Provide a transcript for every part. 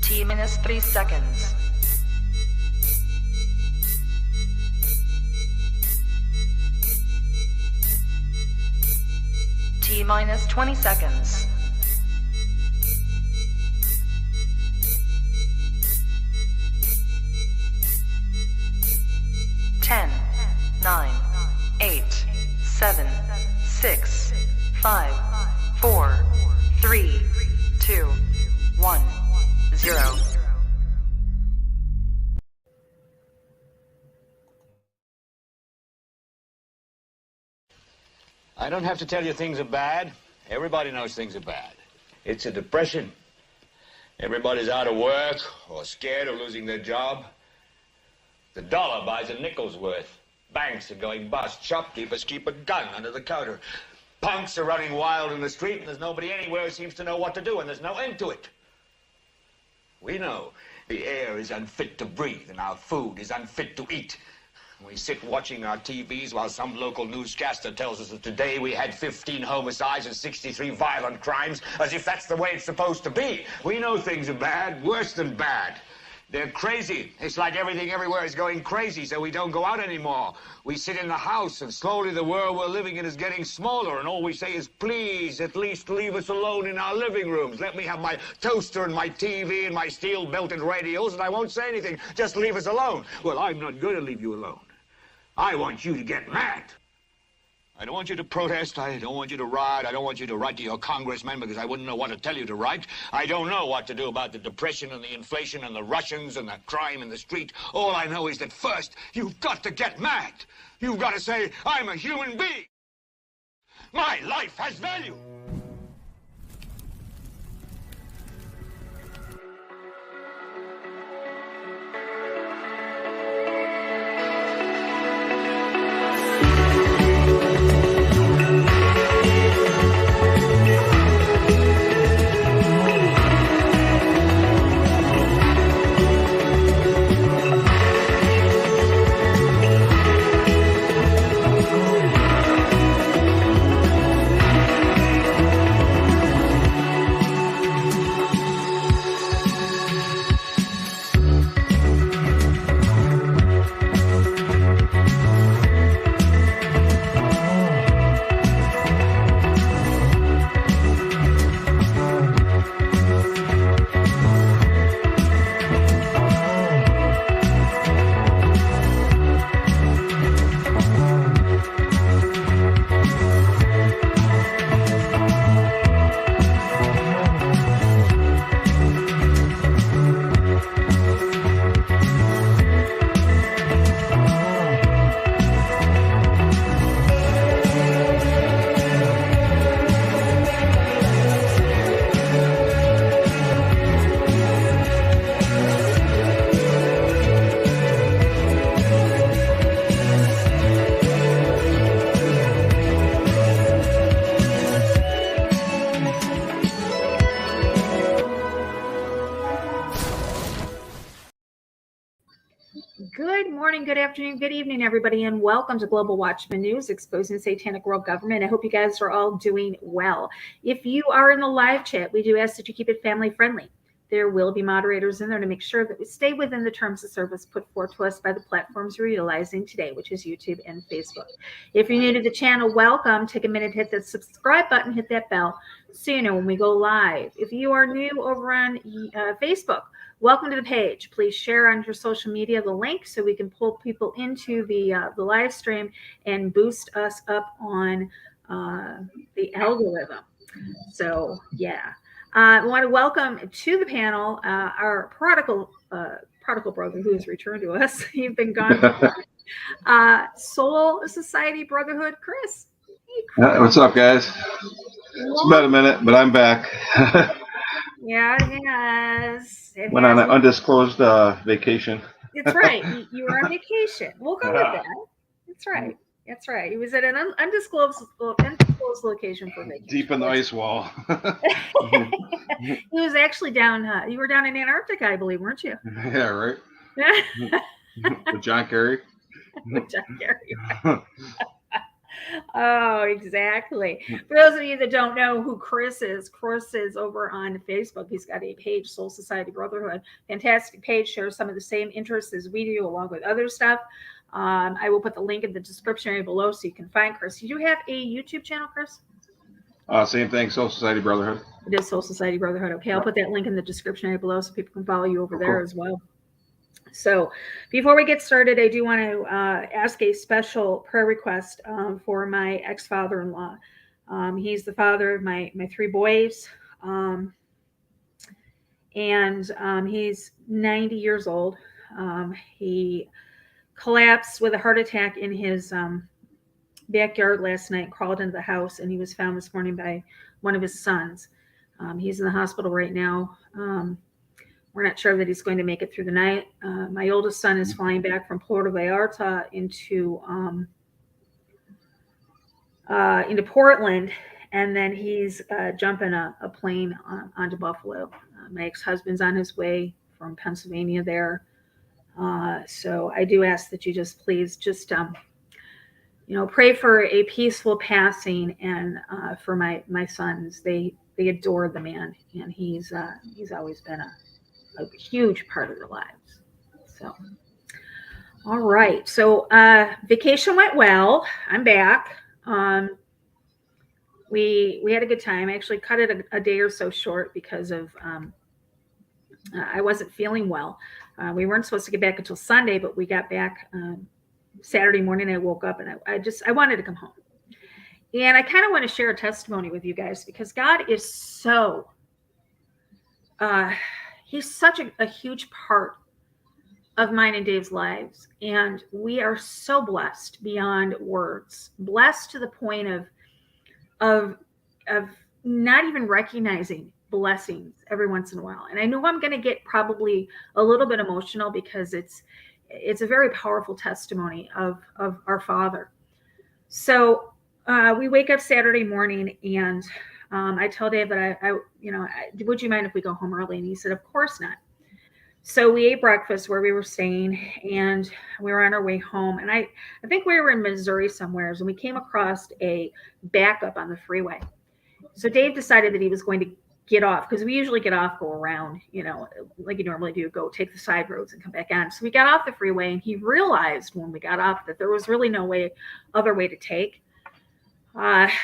T minus 3 seconds. T minus 20 seconds. Ten, 9, 8, 7, 6, 5, 4, 3, 2, 1, 0. I don't have to tell you things are bad. Everybody knows things are bad. It's a depression. Everybody's out of work or scared of losing their job. The dollar buys a nickel's worth. Banks are going bust. Shopkeepers keep a gun under the counter. Punks are running wild in the street, and there's nobody anywhere who seems to know what to do, and there's no end to it. We know the air is unfit to breathe, and our food is unfit to eat. We sit watching our TVs while some local newscaster tells us that today we had 15 homicides and 63 violent crimes, as if that's the way it's supposed to be. We know things are bad, worse than bad. They're crazy. It's like everything everywhere is going crazy, so we don't go out anymore. We sit in the house, and slowly the world we're living in is getting smaller, and all we say is, please, at least leave us alone in our living rooms. Let me have my toaster and my TV and my steel-belted radios, and I won't say anything. Just leave us alone. Well, I'm not going to leave you alone. I want you to get mad. I don't want you to protest. I don't want you to riot. I don't want you to write to your congressman because I wouldn't know what to tell you to write. I don't know what to do about the depression and the inflation and the Russians and the crime in the street. All I know is that first, you've got to get mad. You've got to say, I'm a human being. My life has value. Good morning, good afternoon, good evening, everybody, and welcome to Global Watchman News, exposing satanic world government. I hope you guys are all doing well. If you are in the live chat, we do ask that you keep it family friendly. There will be moderators in there to make sure that we stay within the terms of service put forth to us by the platforms we're utilizing today, which is YouTube and Facebook. If you're new to the channel, welcome. Take a minute, hit that subscribe button, hit that bell so you know when we go live. If you are new over on Facebook, welcome to the page. Please share on your social media the link so we can pull people into the live stream and boost us up on the algorithm. So, yeah. I want to welcome to the panel our prodigal brother who has returned to us. You've been gone. Soul Society Brotherhood, Chris. Hey, Chris. What's up, guys? It's about a minute, but I'm back. Yeah, it has. Went on an undisclosed vacation. That's right. You were on vacation. We'll go with that. That's right. That's right. He was at an undisclosed location for vacation. Deep in the ice wall. He was actually down. You were down in Antarctica, I believe, weren't you? Yeah, right. With John Kerry. With John Kerry. Oh, exactly. For those of you that don't know who Chris is over on Facebook. He's got a page, Soul Society Brotherhood. Fantastic page, shares some of the same interests as we do, along with other stuff. I will put the link in the description area below so you can find Chris. You do have a YouTube channel, Chris? Same thing, Soul Society Brotherhood. It is Soul Society Brotherhood. Okay, I'll put that link in the description area below so people can follow you over there as well. So before we get started, I do want to ask a special prayer request for my ex-father-in-law. He's the father of my 3 boys, and he's 90 years old. He collapsed with a heart attack in his backyard last night, crawled into the house, and he was found this morning by one of his sons. He's in the hospital right now. We're not sure that he's going to make it through the night. My oldest son is flying back from Puerto Vallarta into Portland, and then he's jumping a plane onto Buffalo. My ex-husband's on his way from Pennsylvania there. So I do ask that you just please just pray for a peaceful passing, and for my sons. They adore the man, and he's always been a huge part of their lives. So, all right. So, vacation went well. I'm back. We had a good time. I actually cut it a day or so short because of I wasn't feeling well. We weren't supposed to get back until Sunday, but we got back Saturday morning. I woke up and I wanted to come home. And I kind of want to share a testimony with you guys because God is so he's such a huge part of mine and Dave's lives. And we are so blessed beyond words, blessed to the point of not even recognizing blessings every once in a while. And I know I'm going to get probably a little bit emotional because it's a very powerful testimony of our Father. So we wake up Saturday morning, and I tell Dave that would you mind if we go home early? And he said, of course not. So we ate breakfast where we were staying, and we were on our way home. And I think we were in Missouri somewhere, and we came across a backup on the freeway. So Dave decided that he was going to get off, because we usually get off, go around, like you normally do, go take the side roads and come back on. So we got off the freeway, and he realized when we got off that there was really no other way to take.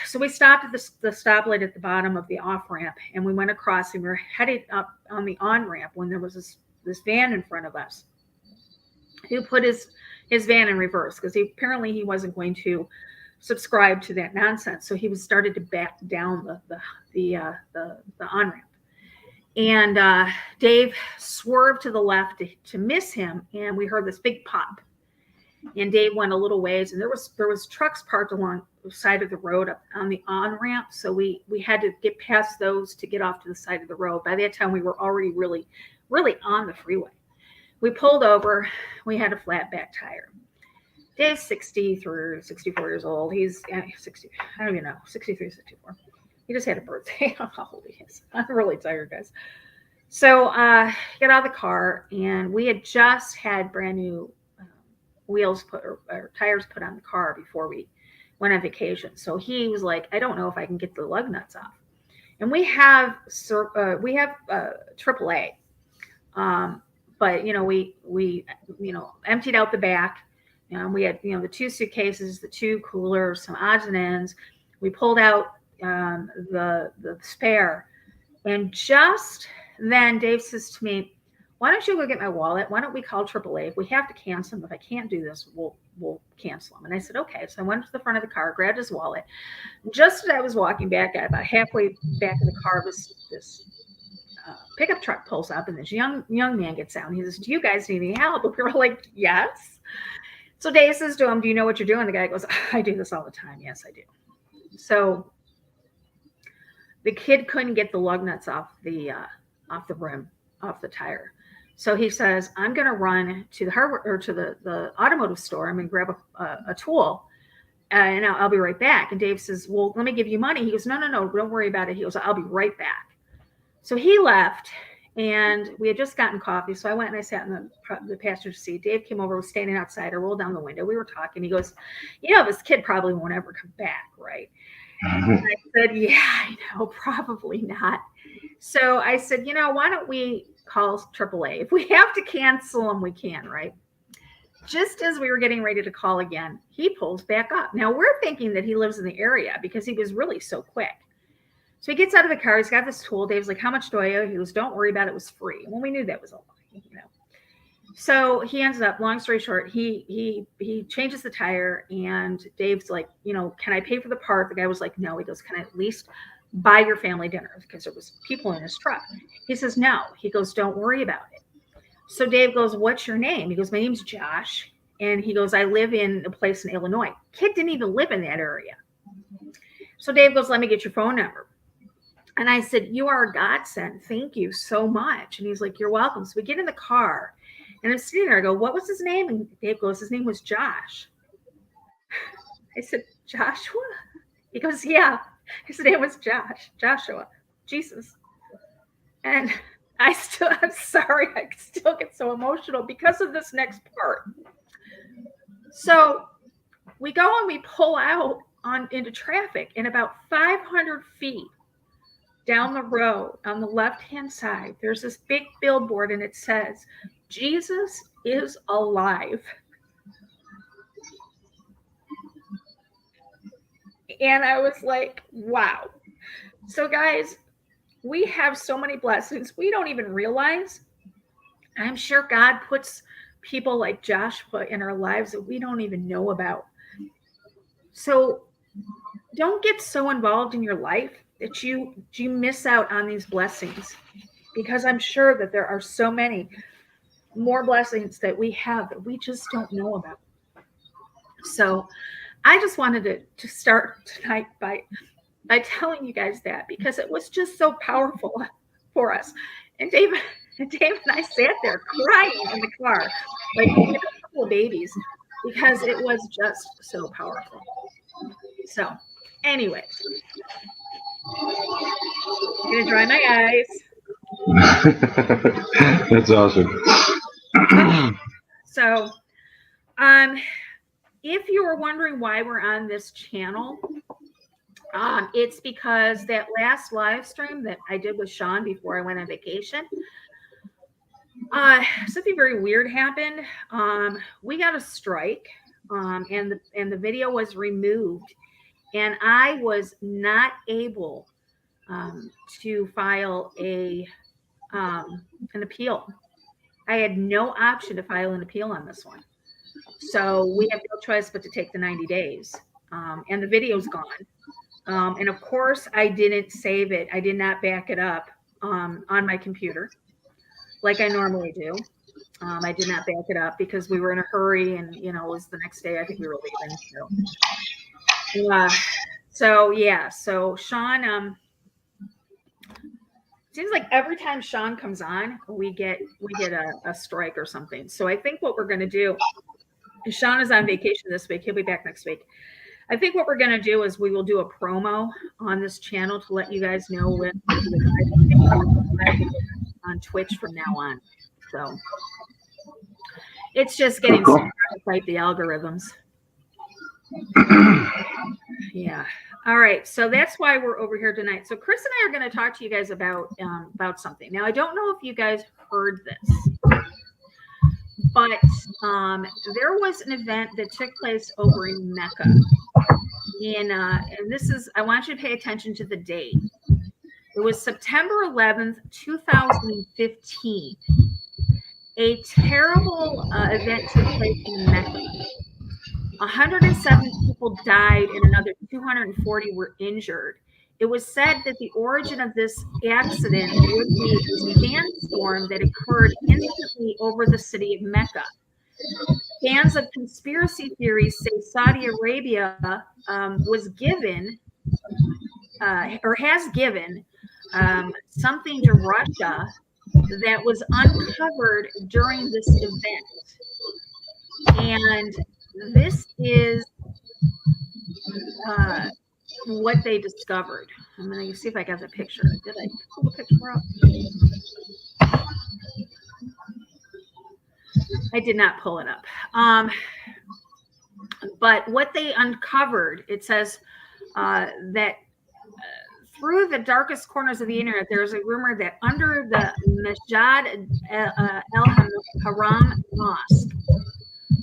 So we stopped at the stoplight at the bottom of the off ramp, and we went across, and we were headed up on the on ramp when there was this van in front of us who put his van in reverse, because apparently he wasn't going to subscribe to that nonsense. So he started to back down the on ramp, and Dave swerved to the left to miss him, and we heard this big pop. And Dave went a little ways, and there was trucks parked along the side of the road up on the on ramp. So we had to get past those to get off to the side of the road. By that time, we were already really, really on the freeway. We pulled over. We had a flat back tire. Dave's 63, 64 years old. He's 60. I don't even know, 63, 64. He just had a birthday. I don't know how old he is. I'm really tired, guys. So get out of the car, and we had just had brand new wheels or tires put on the car before we went on vacation. So he was like, I don't know if I can get the lug nuts off. And we have AAA, but we emptied out the back. We had the 2 suitcases, the 2 coolers, some odds and ends. We pulled out the spare, and just then Dave says to me, why don't you go get my wallet? Why don't we call AAA? If we have to cancel them, if I can't do this, we'll cancel them. And I said, okay. So I went to the front of the car, grabbed his wallet. Just as I was walking back, about halfway back in the car, this pickup truck pulls up, and this young man gets out. And he says, do you guys need any help? And we were like, yes. So Dave says to him, do you know what you're doing? The guy goes, I do this all the time. Yes, I do. So the kid couldn't get the lug nuts off the rim, off the tire. So he says, I'm going to run to the hardware or to the automotive store. I'm going to grab a tool, and I'll be right back. And Dave says, well, let me give you money. He goes, no, don't worry about it. He goes, I'll be right back. So he left, And we had just gotten coffee. So I went and I sat in the passenger seat. Dave came over, was standing outside. I rolled down the window. We were talking. He goes, this kid probably won't ever come back, right? And I said, yeah, I know, probably not. So I said, why don't we call AAA? If we have to cancel them, we can, right? Just as we were getting ready to call again, he pulls back up. Now we're thinking that he lives in the area because he was really so quick. So he gets out of the car. He's got this tool. Dave's like, how much do I owe? He goes, don't worry about it. It was free. Well, we knew that was a lie, So he ends up, long story short, he changes the tire, and Dave's like, can I pay for the part? The guy was like, no. He goes, can I at least buy your family dinner? Because there was people in his truck. He says, no. He goes, don't worry about it. So Dave goes, what's your name? He goes, my name's Josh. And he goes, I live in a place in Illinois. Kid didn't even live in that area. So Dave goes, let me get your phone number. And I said, you are a godsend. Thank you so much. And he's like, you're welcome. So we get in the car, and I'm sitting there. I go, what was his name? And Dave goes, his name was Josh. I said, Joshua? He goes, yeah. His name was Joshua. Jesus. And I'm sorry, I still get so emotional because of this next part. So we go and we pull out into traffic, and about 500 feet down the road on the left-hand side, there's this big billboard, and it says, Jesus is alive. And I was like, wow. So guys, we have so many blessings we don't even realize. I'm sure God puts people like Joshua in our lives that we don't even know about. So don't get so involved in your life that you miss out on these blessings, because I'm sure that there are so many more blessings that we have that we just don't know about. So I just wanted to start tonight by telling you guys that, because it was just so powerful for us. And Dave and I sat there crying in the car like a couple of babies, because it was just so powerful. So anyway, I'm gonna dry my eyes. That's awesome. So if you were wondering why we're on this channel, it's because that last live stream that I did with Sean before I went on vacation, something very weird happened. We got a strike, and the video was removed, and I was not able to file an appeal. I had no option to file an appeal on this one. So we have no choice but to take the 90 days. And the video's gone. And of course, I didn't save it. I did not back it up on my computer like I normally do. I did not back it up because we were in a hurry, and it was the next day. I think we were leaving. So Sean, seems like every time Sean comes on, we get a strike or something. So I think what we're going to do, Sean is on vacation this week. He'll be back next week. I think what we're going to do is we will do a promo on this channel to let you guys know when on Twitch from now on. So it's just getting so hard to fight the algorithms. Yeah. All right. So that's why we're over here tonight. So Chris and I are going to talk to you guys about something. Now, I don't know if you guys heard this, but there was an event that took place over in Mecca. And this is, I want you to pay attention to the date. It was September 11th, 2015. A terrible event took place in Mecca. 107 people died and another 240 were injured. It was said that the origin of this accident would be a sandstorm that occurred instantly over the city of Mecca. Fans of conspiracy theories say Saudi Arabia was given or has given something to Russia that was uncovered during this event. And this is what they discovered. I'm going to see if I got the picture. Did I pull the picture up? I did not pull it up. But what they uncovered, it says that through the darkest corners of the internet, there's a rumor that under the Masjid al-Haram Mosque,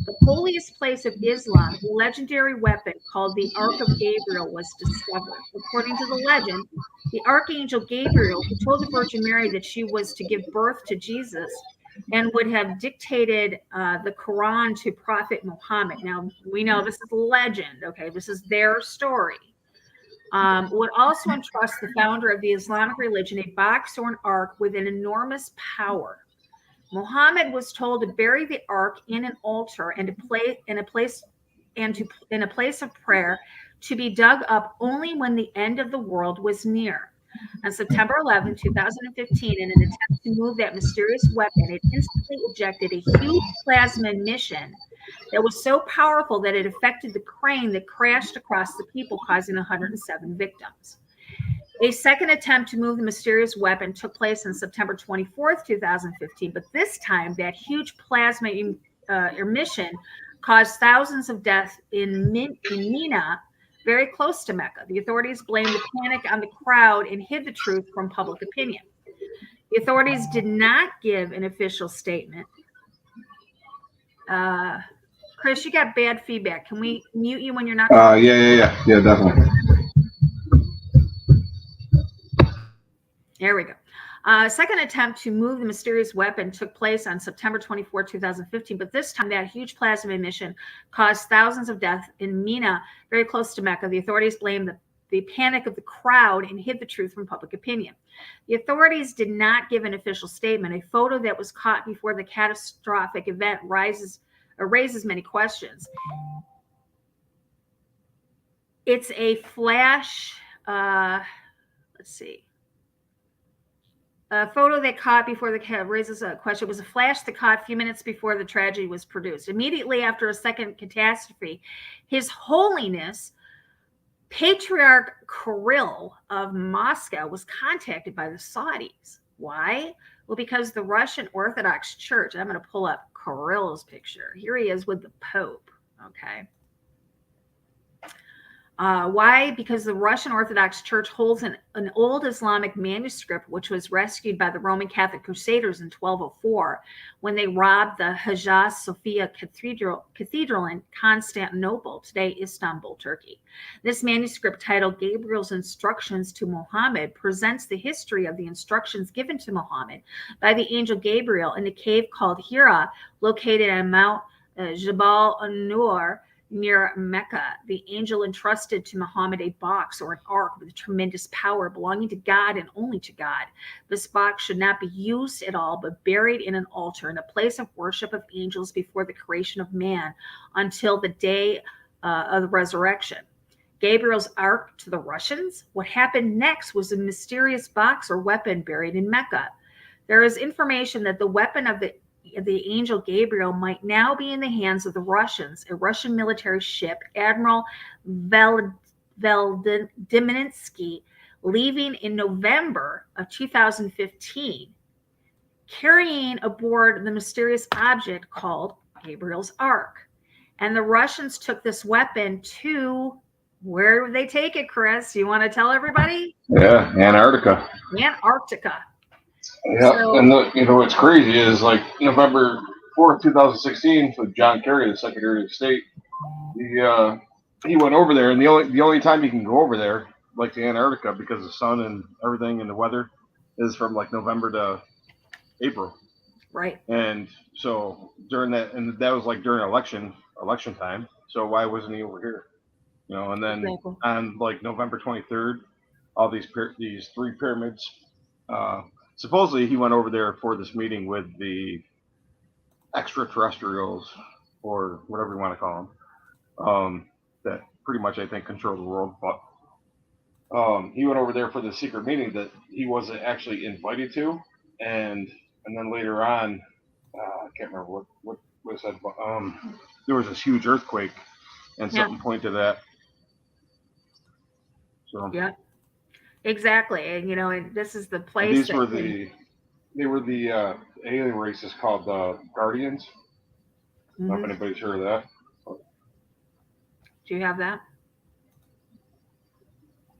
the holiest place of Islam, a legendary weapon called the Ark of Gabriel was discovered. According to the legend, the Archangel Gabriel, who told the Virgin Mary that she was to give birth to Jesus and would have dictated the Quran to Prophet Muhammad. Now, we know this is legend, okay? This is their story. Would also entrust the founder of the Islamic religion a box or an ark with an enormous power. Muhammad was told to bury the ark in an altar and to play in a place of prayer to be dug up only when the end of the world was near. On September 11, 2015, in an attempt to move that mysterious weapon, it instantly ejected a huge plasma emission that was so powerful that it affected the crane that crashed across the people, causing 107 victims. A second attempt to move the mysterious weapon took place on September 24th, 2015, but this time that huge plasma emission caused thousands of deaths in Mina, very close to Mecca. The authorities blamed the panic on the crowd and hid the truth from public opinion. The authorities did not give an official statement. Chris, you got bad feedback. Can we mute you when you're not talking? Yeah, definitely. There we go. Second attempt to move the mysterious weapon took place on September 24, 2015, but this time that huge plasma emission caused thousands of deaths in Mina, very close to Mecca. The authorities blamed the panic of the crowd and hid the truth from public opinion. The authorities did not give an official statement. A photo that was caught before the catastrophic event raises many questions. It's a flash, let's see. A photo that caught before the raises a question. It was a flash that caught a few minutes before the tragedy was produced. Immediately after a second catastrophe, His Holiness Patriarch Kirill of Moscow was contacted by the Saudis. Why? Well, because the Russian Orthodox Church, I'm going to pull up Kirill's picture. Here he is with the Pope, okay? Why? Because the Russian Orthodox Church holds an old Islamic manuscript which was rescued by the Roman Catholic Crusaders in 1204 when they robbed the Hagia Sophia Cathedral in Constantinople, today Istanbul, Turkey. This manuscript, titled Gabriel's Instructions to Muhammad, presents the history of the instructions given to Muhammad by the angel Gabriel in a cave called Hira, located on Mount Jabal an-Nur, near Mecca. The angel entrusted to Muhammad a box or an ark with tremendous power belonging to God and only to God. This box should not be used at all, but buried in an altar in a place of worship of angels before the creation of man until the day of the resurrection. Gabriel's ark to the Russians? What happened next was a mysterious box or weapon buried in Mecca. There is information that the weapon of the angel Gabriel might now be in the hands of the Russians. A Russian military ship, Admiral Veldemensky, leaving in November of 2015, carrying aboard the mysterious object called Gabriel's Ark. And the Russians took this weapon to, where would they take it, Chris? You want to tell everybody? Yeah, Antarctica. Antarctica. Yeah, so, and what's crazy is like November 4th, 2016, with John Kerry, the Secretary of State, he went over there, and the only time you can go over there, like to Antarctica, because of the sun and everything and the weather, is from like November to April. Right. And so during that, and that was like during election time. So why wasn't he over here? And then on like November 23rd, all these three pyramids. Supposedly he went over there for this meeting with the extraterrestrials, or whatever you want to call them, that pretty much I think control the world. But he went over there for the secret meeting that he wasn't actually invited to, and then later on, I can't remember what was said, but there was this huge earthquake, and something pointed to that. So yeah. Exactly, and and this is the place. They were the alien races called the Guardians. know if anybody's heard of that. Do you have that?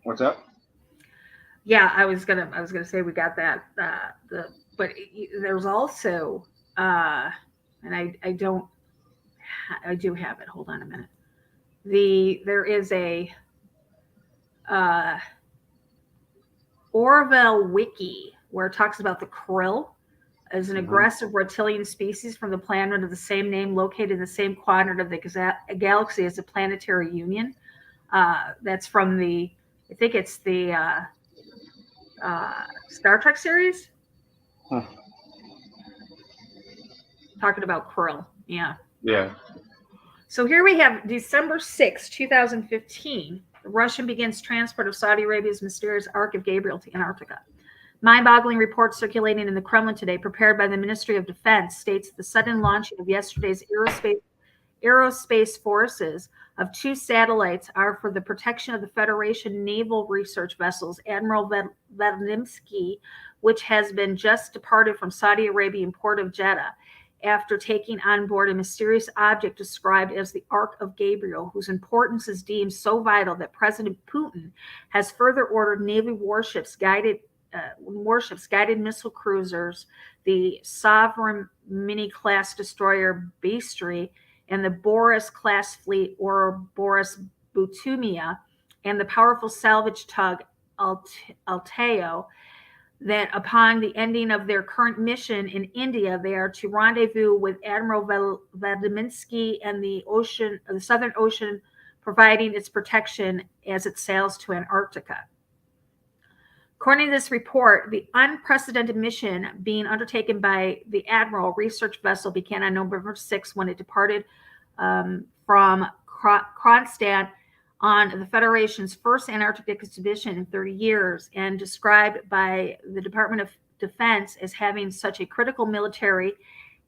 What's that? Yeah, I was gonna say we got that. But there's also, and I do have it. Hold on a minute. There is a Orwell wiki where it talks about the krill as an aggressive reptilian species from the planet of the same name, located in the same quadrant of the galaxy as the Planetary Union. That's from I think it's the Star Trek series. Talking about krill. Yeah. Yeah. So here we have December 6, 2015. The Russian begins transport of Saudi Arabia's mysterious Ark of Gabriel to Antarctica. Mind-boggling report circulating in the Kremlin today, prepared by the Ministry of Defense, states the sudden launching of yesterday's aerospace forces of 2 satellites are for the protection of the Federation naval research vessels Admiral Vadimsky, which has been just departed from Saudi Arabian port of Jeddah after taking on board a mysterious object described as the Ark of Gabriel, whose importance is deemed so vital that President Putin has further ordered Navy warships, guided missile cruisers, the Sovereign mini-class destroyer Bastry, and the Boris-class fleet, or Boris Butumia, and the powerful salvage tug Alteo, that upon the ending of their current mission in India, they are to rendezvous with Admiral Vadimsky and the Southern Ocean, providing its protection as it sails to Antarctica. According to this report, the unprecedented mission being undertaken by the Admiral research vessel began on November 6 when it departed from Kronstadt on the Federation's first Antarctic expedition in 30 years, and described by the Department of Defense as having such a critical military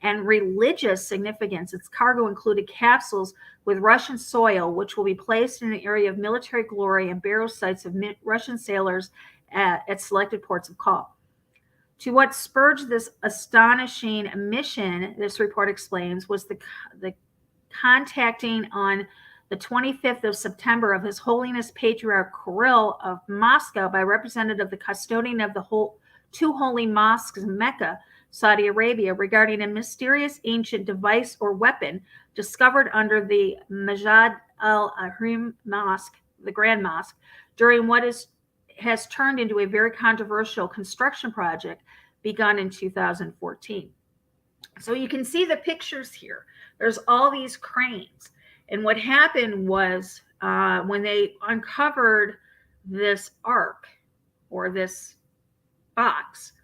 and religious significance. Its cargo included capsules with Russian soil, which will be placed in an area of military glory and burial sites of Russian sailors at selected ports of call. To what spurred this astonishing mission, this report explains, was the contacting on the 25th of September of His Holiness Patriarch Kirill of Moscow by representative of the custodian of the 2 holy mosques in Mecca, Saudi Arabia, regarding a mysterious ancient device or weapon discovered under the Majid al-Ahrim Mosque, the Grand Mosque, during what has turned into a very controversial construction project begun in 2014. So you can see the pictures here. There's all these cranes. And what happened was when they uncovered this ark or this box,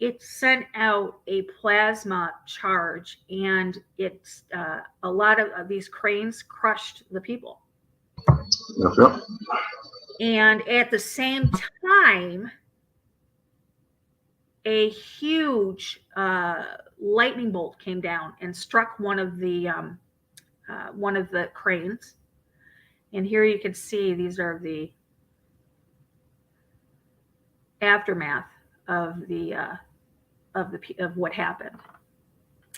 it sent out a plasma charge, and it's a lot of these cranes crushed the people. Yep. And at the same time, a huge lightning bolt came down and struck one of the cranes. And here you can see these are the aftermath of what happened.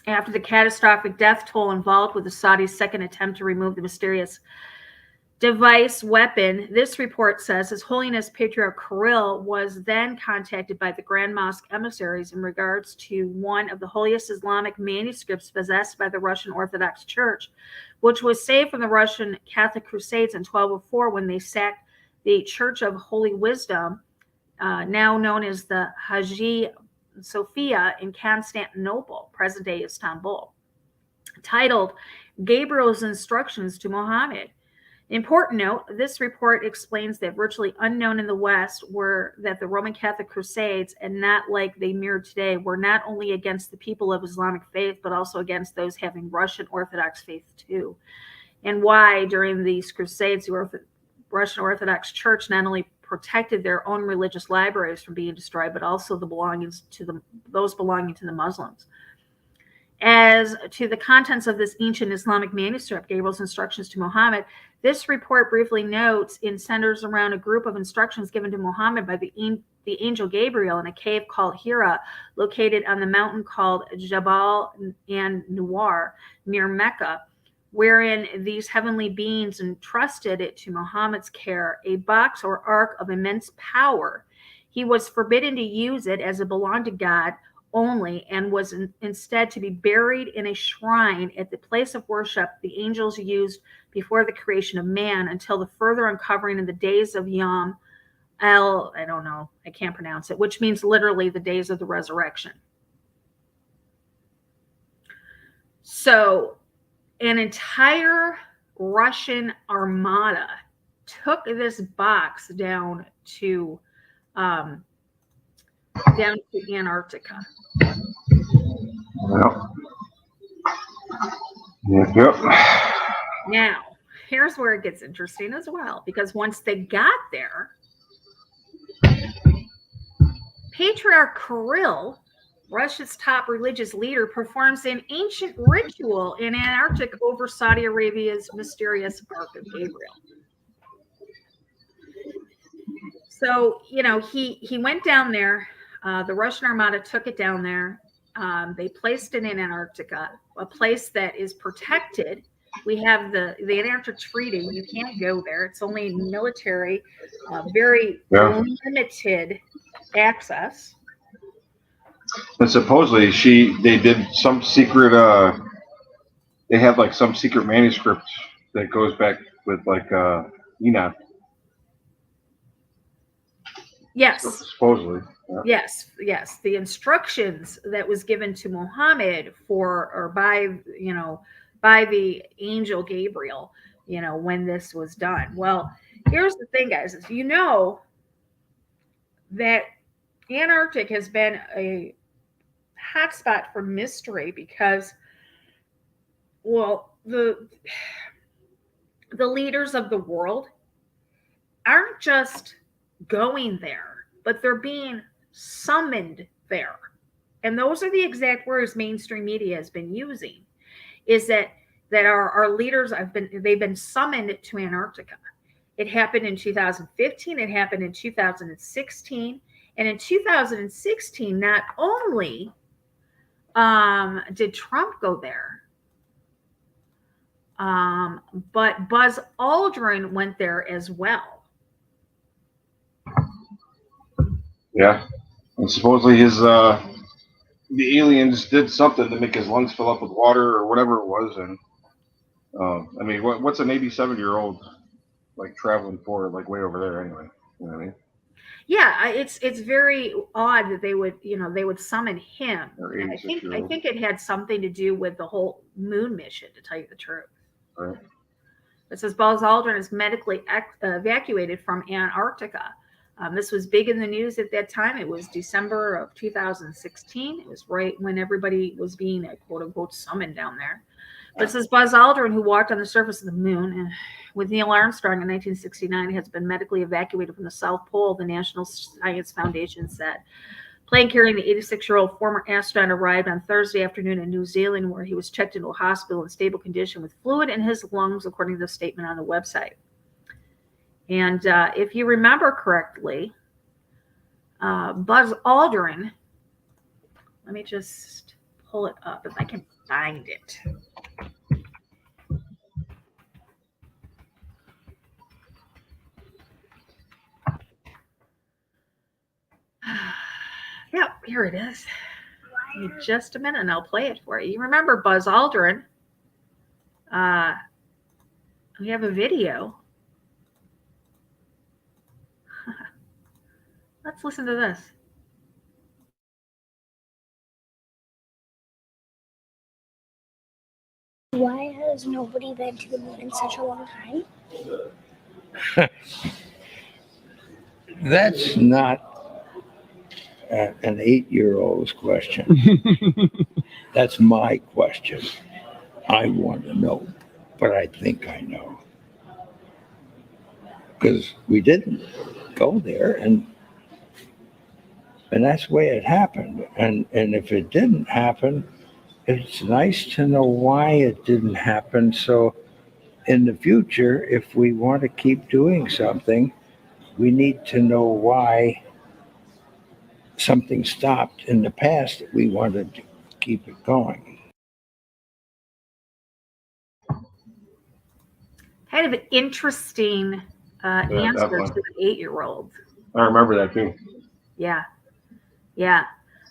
After the catastrophic death toll involved with the Saudis' second attempt to remove the mysterious device weapon, this report says His Holiness Patriarch Kirill was then contacted by the Grand Mosque emissaries in regards to one of the holiest Islamic manuscripts possessed by the Russian Orthodox Church, which was saved from the Russian Catholic Crusades in 1204 when they sacked the Church of Holy Wisdom, now known as the Hagia Sophia in Constantinople, present-day Istanbul, titled Gabriel's Instructions to Muhammad. Important note, this report explains that virtually unknown in the West were that the Roman Catholic Crusades, and not like they mirrored today, were not only against the people of Islamic faith, but also against those having Russian Orthodox faith too. And why during these Crusades, the Russian Orthodox Church not only protected their own religious libraries from being destroyed, but also those belonging to the Muslims. As to the contents of this ancient Islamic manuscript, Gabriel's Instructions to Muhammad, this report briefly notes it centers around a group of instructions given to Muhammad by the the angel Gabriel in a cave called Hira, located on the mountain called Jabal an-Nuwar near Mecca, wherein these heavenly beings entrusted it to Muhammad's care, a box or ark of immense power. He was forbidden to use it as it belonged to God only, and was instead to be buried in a shrine at the place of worship the angels used before the creation of man until the further uncovering in the days of Yom El, I don't know, I can't pronounce it, which means literally the days of the resurrection. So an entire Russian armada took this box down to Antarctica. Yep. Now, here's where it gets interesting as well, because once they got there, Patriarch Kirill, Russia's top religious leader, performs an ancient ritual in Antarctica over Saudi Arabia's mysterious Ark of Gabriel. So, he went down there. The Russian Armada took it down there. They placed it in Antarctica, a place that is protected. We have the Antarctic Treaty. You can't go there. It's only military, very limited access. And supposedly they did some secret, they have like some secret manuscript that goes back with like Enoch. Yes. Supposedly. Yeah. Yes. The instructions that was given to Muhammad by the angel Gabriel, when this was done. Well, here's the thing, guys, is that Antarctic has been a hotspot for mystery because, well, the leaders of the world aren't just going there, but they're being summoned there. And those are the exact words mainstream media has been using, is that our leaders they've been summoned to Antarctica. It happened in 2015, it happened in 2016, and in 2016, not only did Trump go there, but Buzz Aldrin went there as well. Yeah, and supposedly the aliens did something to make his lungs fill up with water or whatever it was, and I mean, what's an 87-year-old like traveling for like way over there anyway? You know what I mean? Yeah, it's very odd that they would summon him. I think it had something to do with the whole moon mission, to tell you the truth. Right. It says Buzz Aldrin is medically evacuated from Antarctica. This was big in the news at that time. It was December of 2016. It was right when everybody was being quote unquote summoned down there. But it says Buzz Aldrin, who walked on the surface of the moon with Neil Armstrong in 1969, has been medically evacuated from the South Pole, the National Science Foundation said. Plane carrying the 86-year-old former astronaut arrived on Thursday afternoon in New Zealand, where he was checked into a hospital in stable condition with fluid in his lungs, according to the statement on the website. And if you remember correctly, Buzz Aldrin, let me just pull it up if I can find it. Yep, here it is. Give me just a minute and I'll play it for you. You remember Buzz Aldrin? We have a video. Let's listen to this. Why has nobody been to the moon in such a long time? That's not an 8-year-old's question. That's my question. I want to know, but I think I know. Because we didn't go there, and that's the way it happened. And if it didn't happen, it's nice to know why it didn't happen. So in the future, if we want to keep doing something, we need to know why something stopped in the past that we wanted to keep it going. Kind of an interesting answer definitely. to an 8-year-old. I remember that too. Yeah. Yeah.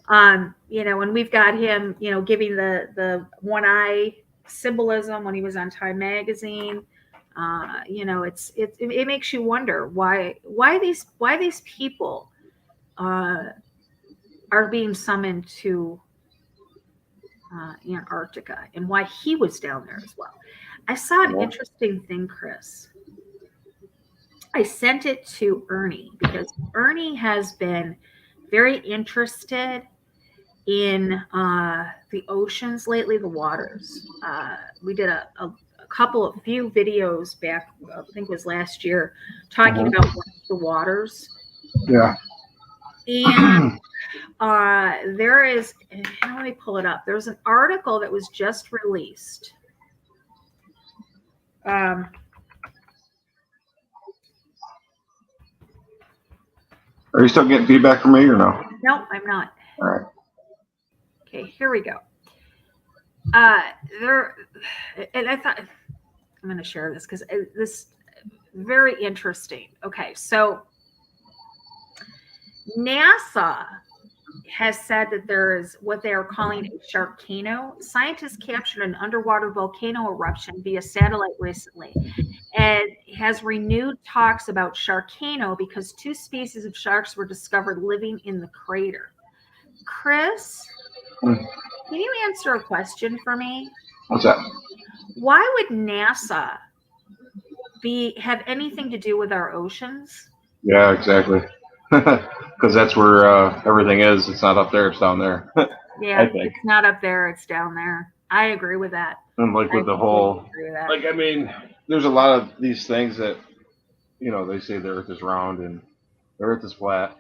And we've got him, giving the one eye symbolism when he was on Time magazine. It makes you wonder why these people are being summoned to Antarctica, and why he was down there as well. I saw an interesting thing, Chris. I sent it to Ernie because Ernie has been very interested in the oceans lately, the waters. We did a few videos back, I think it was last year, talking about the waters. Yeah. And there is, let me pull it up. There's an article that was just released. Are you still getting feedback from me or no? No, I'm not. All right. Okay, here we go. And I thought I'm going to share this because this very interesting. Okay, so NASA has said that there is what they are calling a sharkano. Scientists captured an underwater volcano eruption via satellite recently, and has renewed talks about sharkano because 2 species of sharks were discovered living in the crater. Chris, can you answer a question for me? What's that? Why would NASA have anything to do with our oceans? Yeah, exactly. Because that's where everything is. It's not up there, it's down there. Yeah, it's not up there, it's down there. I agree with that. And like with the whole, like, I mean, there's a lot of these things that, they say the earth is round and the earth is flat.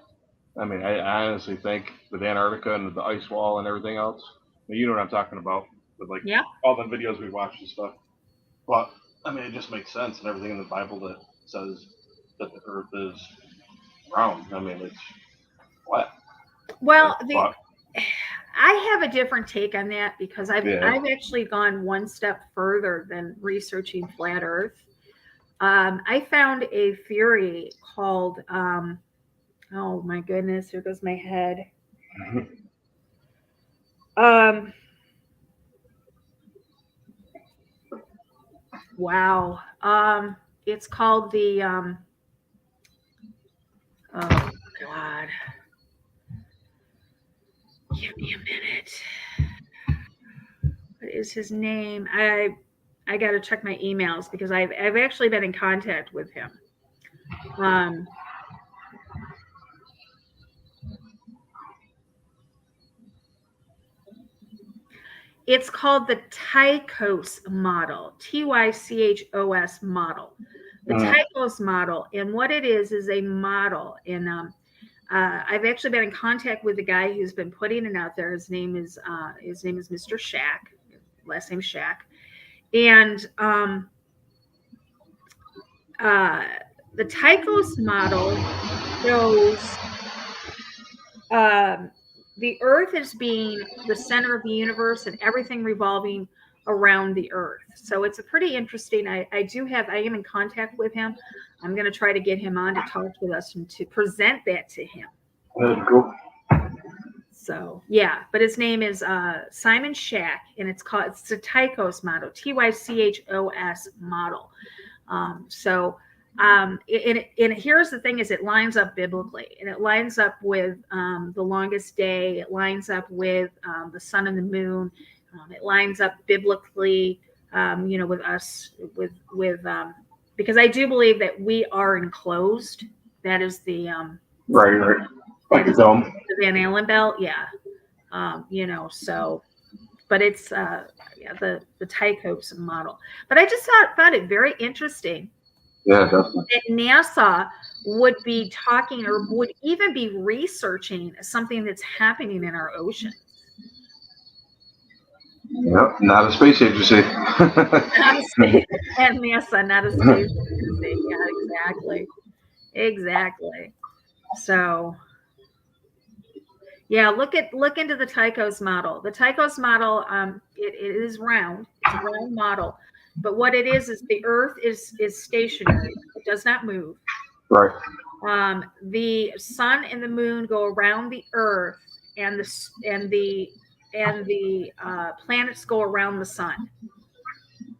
I mean, I honestly think with Antarctica and the ice wall and everything else, you know what I'm talking about, with like all the videos we watched and stuff. But I mean, it just makes sense, and everything in the Bible that says that the earth is round. I mean, it's flat. Well, I have a different take on that because I've actually gone one step further than researching flat Earth. I found a theory called, oh my goodness, here goes my head. Wow. It's called the, oh God. Give me a minute. What is his name? I got to check my emails because I've actually been in contact with him. It's called the Tychos model, Tychos model. The Tychos model, and what it is a model. And I've actually been in contact with the guy who's been putting it out there. His name is Mr. Shack, last name Shack, and the Tychos model shows the Earth as being the center of the universe and everything revolving around the Earth. So it's a pretty interesting. I am in contact with him. I'm going to try to get him on to talk with us and to present that to him. That's cool. So yeah, but his name is Simon Shack, and it's the Tychos model, Tychos model. And here's the thing: is it lines up biblically, and it lines up with the longest day. It lines up with the sun and the moon. It lines up biblically, with us, with because I do believe that we are enclosed. That is the right, like the dome, the Van Allen belt, yeah. So, but it's the Tychos model. But I just found it very interesting. Yeah, definitely. That NASA would be talking or would even be researching something that's happening in our ocean. Yep, not a space agency. And NASA, not a space agency. Yeah, exactly. So, Yeah, look into the Tycho's model. The Tycho's model, it is round. It's a round model, but what it is the Earth is stationary. It does not move. Right. The sun and the moon go around the Earth, and the planets go around the sun.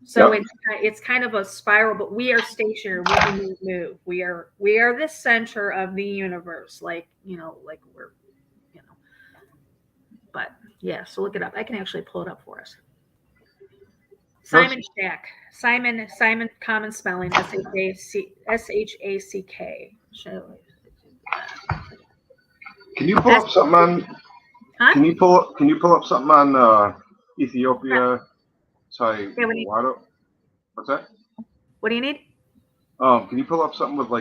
So Yep. it's kind of a spiral, but we are stationary. We do not move. We are the center of the universe, like we're. But yeah, so look it up. I can actually pull it up for us. Simon Shack. Simon, common spelling, Shack. Can you pull up something on? Huh? Can you pull up something on Ethiopia? Sorry, what what's that? What do you need? Can you pull up something with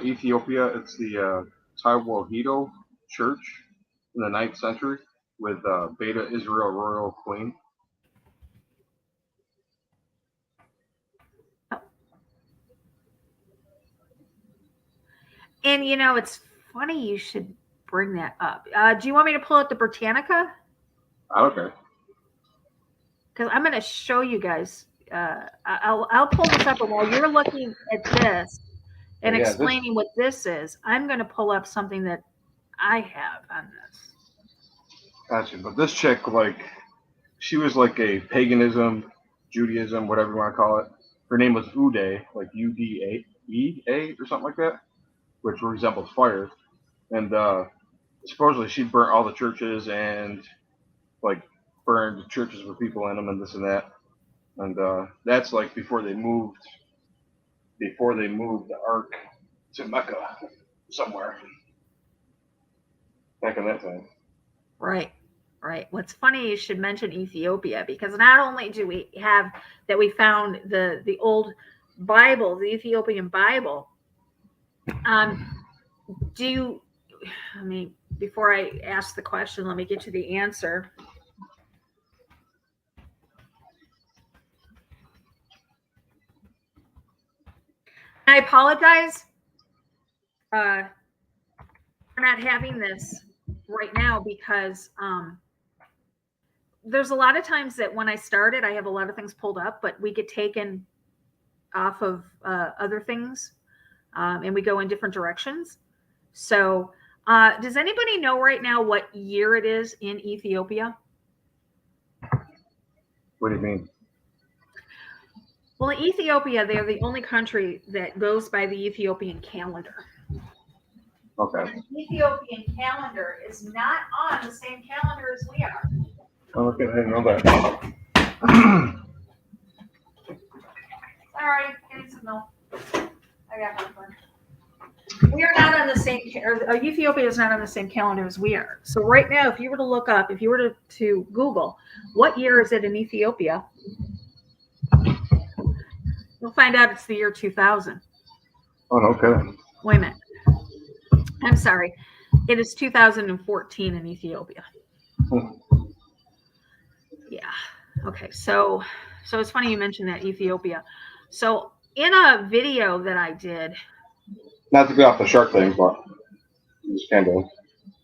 Ethiopia? It's the Tawahedo Church in the 9th century with Beta Israel Royal Queen. And it's funny you should bring that up. Do you want me to pull out the Britannica? Okay. Because I'm going to show you guys. I'll pull this up, and while you're looking at this and explaining what this is, I'm going to pull up something that I have on this. Gotcha. But this chick, she was like a paganism, Judaism, whatever you want to call it. Her name was Uday, like Udea or something like that, which resembles fire. And supposedly she burnt all the churches and burned churches with people in them and this and that. And that's before they moved the Ark to Mecca somewhere back in that time. Right. What's funny, you should mention Ethiopia, because not only do we have that, we found the old Bible, the Ethiopian Bible. Before I ask the question, let me get to the answer. I apologize for not having this right now, because there's a lot of times that when I started, I have a lot of things pulled up, but we get taken off of other things, and we go in different directions. So does anybody know right now what year it is in Ethiopia? What do you mean? Well, in Ethiopia, they're the only country that goes by the Ethiopian calendar. Okay. And the Ethiopian calendar is not on the same calendar as we are. Oh, okay, I didn't know that. Sorry, getting some milk. I got one. We are not on the same, Ethiopia is not on the same calendar as we are. So right now, if you were to look up, if you were to Google, what year is it in Ethiopia? You'll find out it's the year 2000. Oh, okay. Wait a minute. I'm sorry. It is 2014 in Ethiopia. Yeah. Okay. So it's funny you mentioned that, Ethiopia. So in a video that I did. Not to be off the shark thing, but just kind of.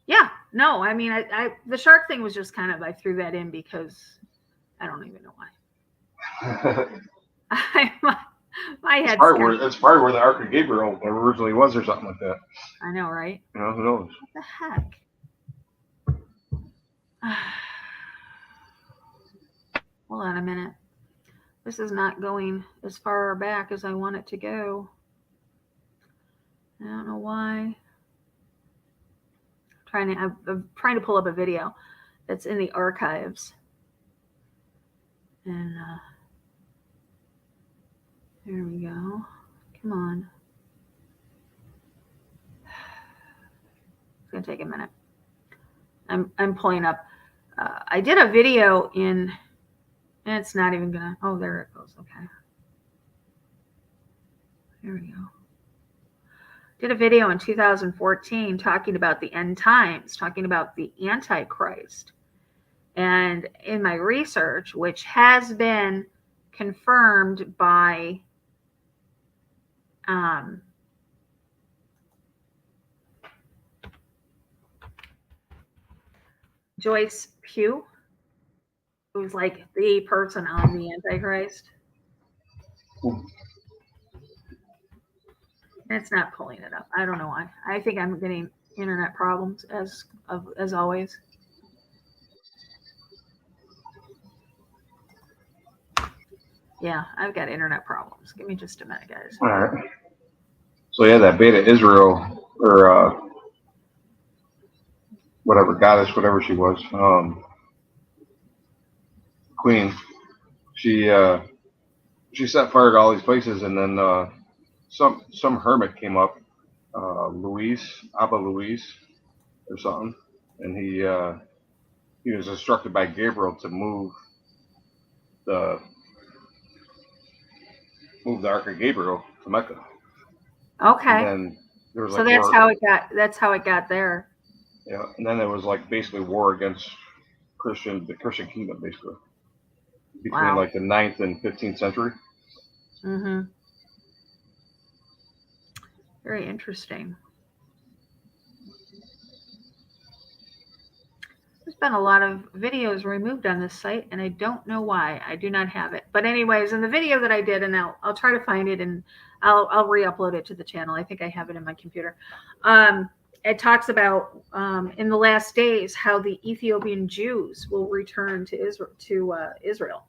Yeah. No, I mean, I the shark thing was just kind of, I threw that in because I don't even know why. My head's it's probably where the Ark of Gabriel originally was, or something like that. I know, right? Who knows? What the heck? Hold on a minute. This is not going as far back as I want it to go. I don't know why. I'm trying to pull up a video that's in the archives. And there we go. Come on. It's going to take a minute. I'm pulling up. I did a video in, and it's not even going to, oh, there it goes. Okay. There we go. Did a video in 2014 talking about the end times, talking about the Antichrist. And in my research, which has been confirmed by Joyce Pugh, who's like the person on the Antichrist. It's not pulling it up. I don't know why. I think I'm getting internet problems as always. Yeah, I've got internet problems. Give me just a minute, guys. All right. So yeah, that Beta Israel or whatever goddess, whatever she was, queen. She set fire to all these places, and then some hermit came up, Abba Luis or something, and he was instructed by Gabriel to move the Ark of Gabriel to Mecca. Okay. And then there was so that's how it got. That's how it got there. Yeah, and then there was like basically war against the Christian kingdom, basically between like the 9th and 15th century. Mm-hmm. Very interesting. There's been a lot of videos removed on this site, and I don't know why. I do not have it. But anyways, in the video that I did, and I'll try to find it, and I'll re-upload it to the channel. I think I have it in my computer. It talks about in the last days how the Ethiopian Jews will return to Israel,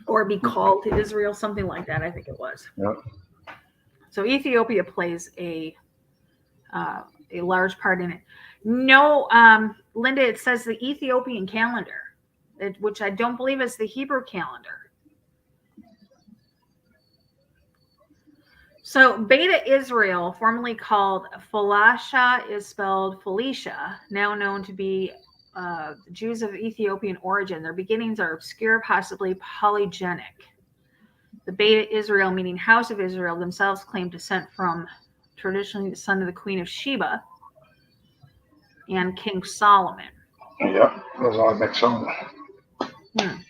or be called to Israel, something like that. I think it was. Yep. So Ethiopia plays a large part in it. No, Linda, it says the Ethiopian calendar, which I don't believe is the Hebrew calendar. So Beta Israel, formerly called Falasha, is spelled Felicia, now known to be Jews of Ethiopian origin. Their beginnings are obscure, possibly polygenic. The Beta Israel, meaning House of Israel, themselves claim descent from traditionally the son of the Queen of Sheba and King Solomon. Yeah, those all mixed up. And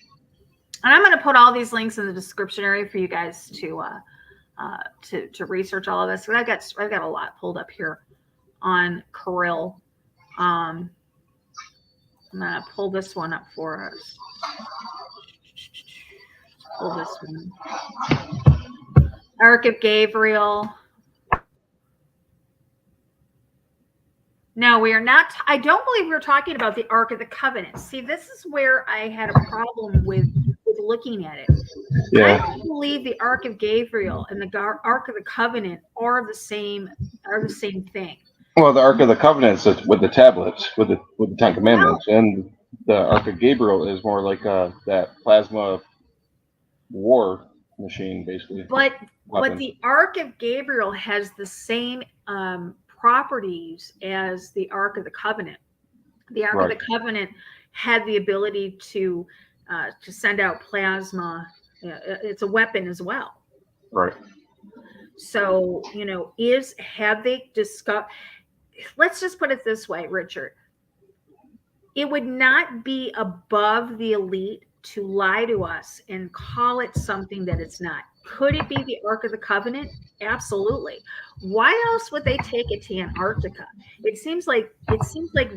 I'm going to put all these links in the description area for you guys to research all of this. I've got a lot pulled up here on Kirill. I'm going to pull this one up for us. Pull this one. Ark of Gabriel. No, we are not. I don't believe we're talking about the Ark of the Covenant. See, this is where I had a problem with looking at it. Yeah. I don't believe the Ark of Gabriel and the Ark of the Covenant are the same thing. Well, the Ark of the Covenant is with the tablets, with the Ten Commandments, and the Ark of Gabriel is more like that plasma war machine, basically. But the Ark of Gabriel has the same properties as the Ark of the Covenant. The Ark of the Covenant had the ability to send out plasma. It's a weapon as well. Right. So, have they discovered? Let's just put it this way, Richard. It would not be above the elite to lie to us and call it something that it's not. Could it be the Ark of the Covenant? Absolutely. Why else would they take it to Antarctica? It seems like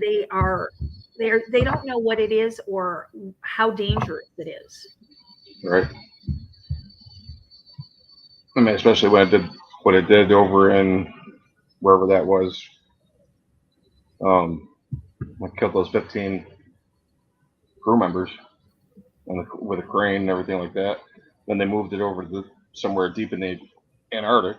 they don't know what it is or how dangerous it is. Right. I mean, especially when it did what it did over in wherever that was. Like killed those 15 crew members with a crane and everything like that. Then they moved it over to somewhere deep in the Antarctic.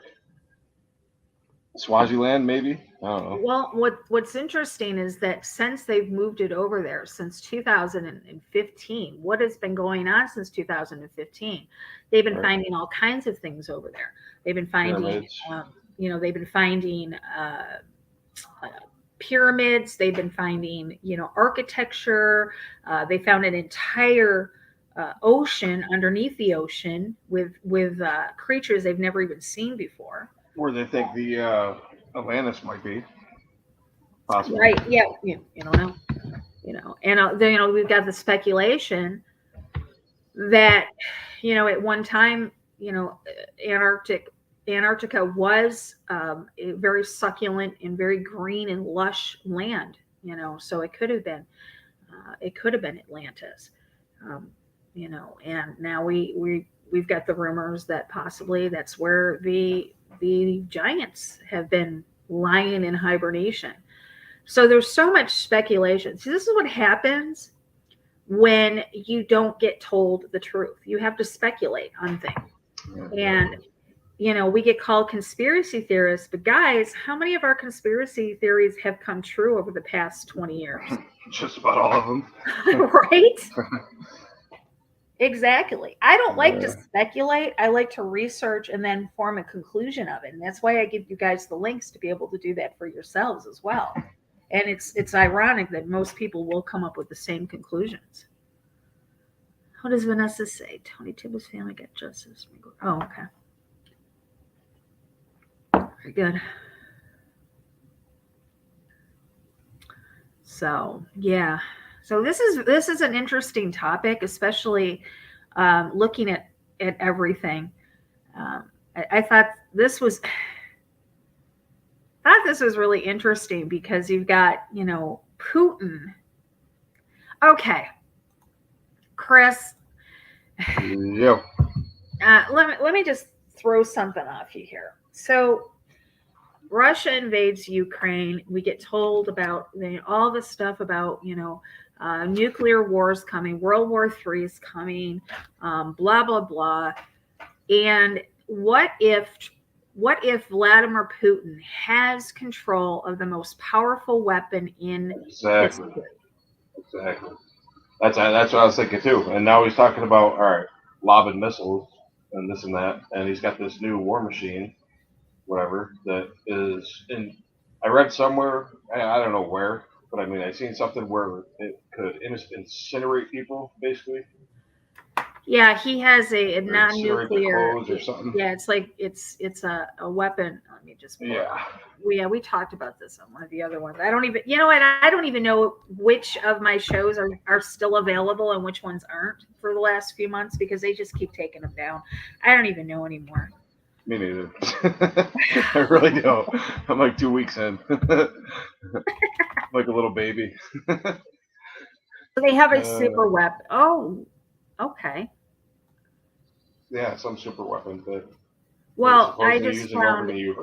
Swaziland, maybe? I don't know. Well, what's interesting is that since they've moved it over there since 2015, what has been going on since 2015? They've been finding all kinds of things over there. They've been finding, pyramids. They've been finding, architecture. They found an entire ocean underneath the ocean with creatures they've never even seen before. Where they think the Atlantis might be. Possibly. Right. Yeah. You don't know. And we've got the speculation that, at one time, Antarctica was a very succulent and very green and lush land. you know, so it could have been Atlantis, um, you know, and now we've got the rumors that possibly that's where the giants have been lying in hibernation. So there's so much speculation. See, this is what happens when you don't get told the truth. You have to speculate on things. And, you know, we get called conspiracy theorists, but guys, how many of our conspiracy theories have come true over the past 20 years? Just about all of them. Right? Exactly. I don't like to speculate. I like to research and then form a conclusion of it. And that's why I give you guys the links to be able to do that for yourselves as well. And it's ironic that most people will come up with the same conclusions. What does Vanessa say? Tony Tibbetts' family got justice. Oh, okay. Very good. So yeah. So this is an interesting topic, especially looking at everything. I thought this was really interesting because you've got, you know, Putin. Okay, Chris. Yeah. Let me just throw something off you here. So Russia invades Ukraine. We get told about all this stuff about, you know, nuclear wars coming, World War III is coming, blah blah blah. And what if Vladimir Putin has control of the most powerful weapon in history? Exactly. That's what I was thinking too. And now he's talking about, all right, lobbing missiles and this and that, and he's got this new war machine, whatever, that is in. I read somewhere, I don't know where, but I mean, I seen something where it could incinerate people, basically. Yeah, he has a Or non-nuclear. clothes or something. Yeah, it's like it's a weapon. Let me just. We talked about this on one of the other ones. I don't even. You know what? I don't even know which of my shows are still available and which ones aren't for the last few months because they just keep taking them down. I don't even know anymore. Me neither. I really don't. I'm like 2 weeks in. Like a little baby. They have a super weapon. Oh, okay. Yeah, some super weapon that. Well, I just found a.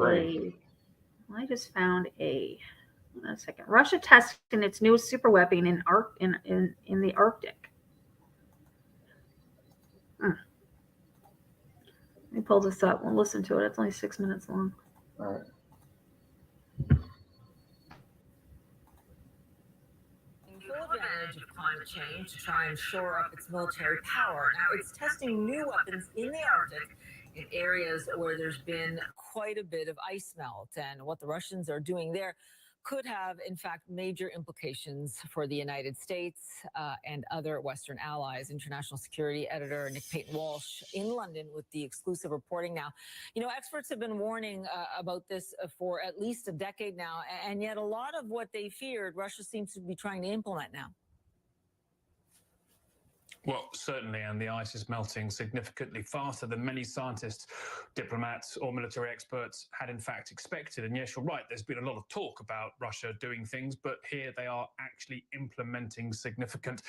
Hold on a second. Russia testing its newest super weapon in the Arctic. Let me pull this up. We'll listen to it. It's only 6 minutes long. All right. Full advantage of climate change to try and shore up its military power. Now, it's testing new weapons in the Arctic in areas where there's been quite a bit of ice melt. And what the Russians are doing there could have, in fact, major implications for the United States and other Western allies. International security editor Nick Payton-Walsh in London with the exclusive reporting now. You know, experts have been warning about this for at least a decade now, and yet a lot of what they feared, Russia seems to be trying to implement now. Well, certainly, and the ice is melting significantly faster than many scientists, diplomats, or military experts had in fact expected. And yes, you're right, there's been a lot of talk about Russia doing things, but here they are actually implementing significant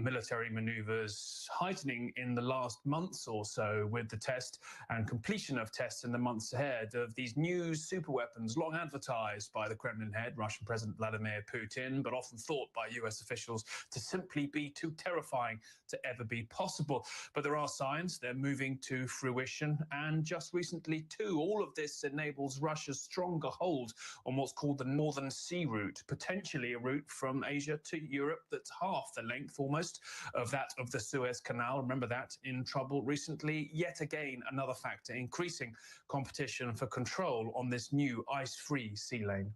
military maneuvers, heightening in the last months or so with the test and completion of tests in the months ahead of these new super weapons long advertised by the Kremlin head, Russian President Vladimir Putin, but often thought by US officials to simply be too terrifying to ever be possible. But there are signs they're moving to fruition, and just recently too, all of this enables Russia's stronger hold on what's called the Northern Sea Route, potentially a route from Asia to Europe that's half the length almost of that of the Suez Canal. Remember that in trouble recently. Yet again, another factor increasing competition for control on this new ice-free sea lane.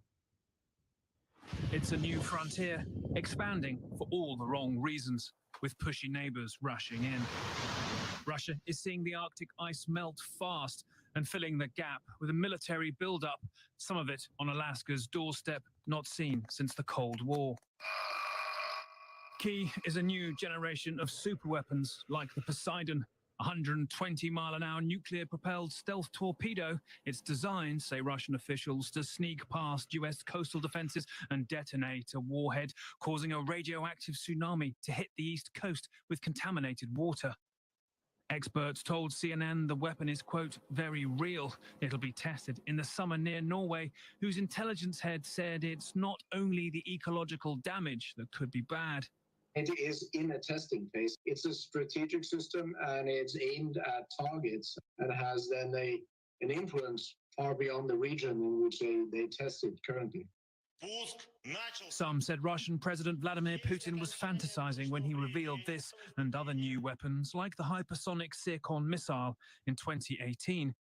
It's a new frontier, expanding for all the wrong reasons, with pushy neighbors rushing in. Russia is seeing the Arctic ice melt fast and filling the gap with a military buildup, some of it on Alaska's doorstep, not seen since the Cold War. Key is a new generation of superweapons like the Poseidon, 120-mile-an-hour nuclear-propelled stealth torpedo. It's designed, say Russian officials, to sneak past US coastal defenses and detonate a warhead, causing a radioactive tsunami to hit the East Coast with contaminated water. Experts told CNN the weapon is, quote, very real. It'll be tested in the summer near Norway, whose intelligence head said it's not only the ecological damage that could be bad. It is in a testing phase. It's a strategic system and it's aimed at targets and has then an influence far beyond the region in which they test it currently. Some said Russian President Vladimir Putin was fantasizing when he revealed this and other new weapons, like the hypersonic Zircon missile in 2018.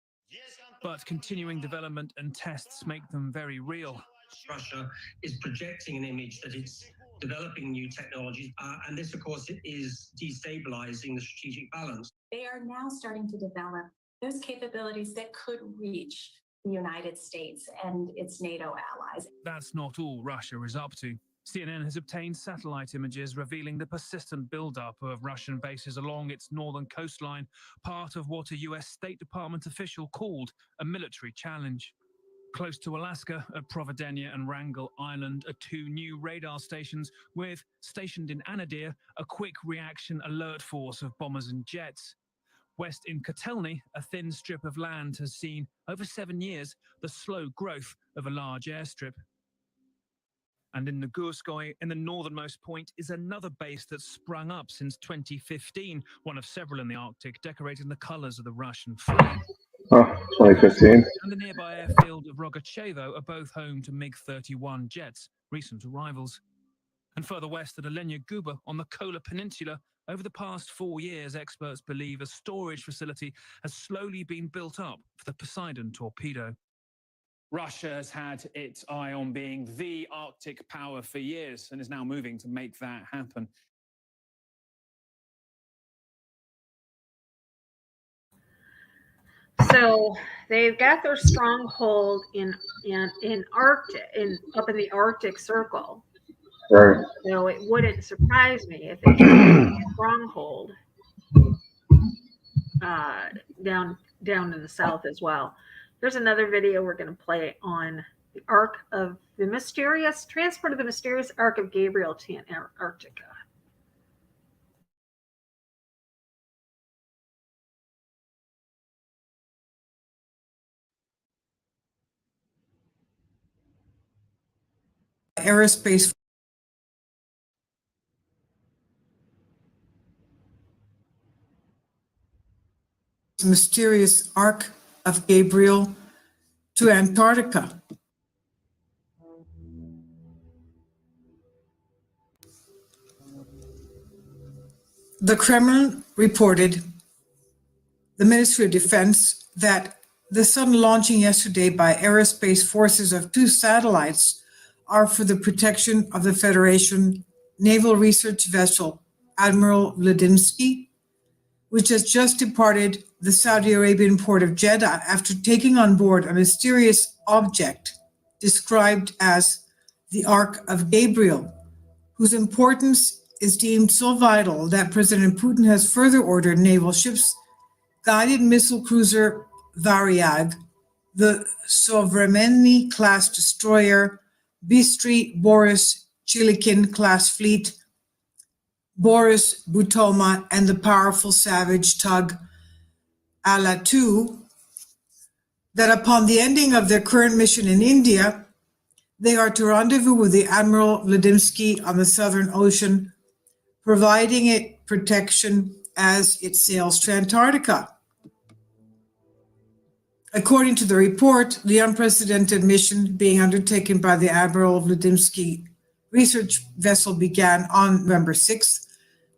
But continuing development and tests make them very real. Russia is projecting an image that it's developing new technologies, and this, of course, is destabilizing the strategic balance. They are now starting to develop those capabilities that could reach the United States and its NATO allies. That's not all Russia is up to. CNN has obtained satellite images revealing the persistent buildup of Russian bases along its northern coastline, part of what a US State Department official called a military challenge. Close to Alaska, at Providence and Wrangel Island, are two new radar stations with, stationed in Anadyr, a quick reaction alert force of bombers and jets. West in Kotelny, a thin strip of land has seen, over 7 years, the slow growth of a large airstrip. And in the Gurskoy, in the northernmost point, is another base that's sprung up since 2015, one of several in the Arctic decorating the colors of the Russian flag. 2015. And the nearby airfield of Rogachevo are both home to MiG-31 jets, recent arrivals. And further west at Alenia Guba on the Kola Peninsula, over the past 4 years, experts believe a storage facility has slowly been built up for the Poseidon torpedo. Russia has had its eye on being the Arctic power for years and is now moving to make that happen. So they've got their stronghold in Arctic, up in the Arctic Circle. Right. So it wouldn't surprise me if they had a stronghold down in the south as well. There's another video we're going to play on the transport of the mysterious Ark of Gabriel to Antarctica. Aerospace mysterious Ark of Gabriel to Antarctica. The Kremlin reported, the Ministry of Defense, that the sudden launching yesterday by aerospace forces of 2 satellites are for the protection of the Federation naval research vessel Admiral Vladimsky, which has just departed the Saudi Arabian port of Jeddah after taking on board a mysterious object described as the Ark of Gabriel, whose importance is deemed so vital that President Putin has further ordered naval ships, guided missile cruiser Varyag, the Sovremenny-class destroyer, Bistri Boris Chilikin-class fleet, Boris Butoma, and the powerful savage tug Ala-2, that upon the ending of their current mission in India, they are to rendezvous with the Admiral Vladimsky on the Southern Ocean, providing it protection as it sails to Antarctica. According to the report, the unprecedented mission being undertaken by the Admiral Vladimsky research vessel began on November 6th,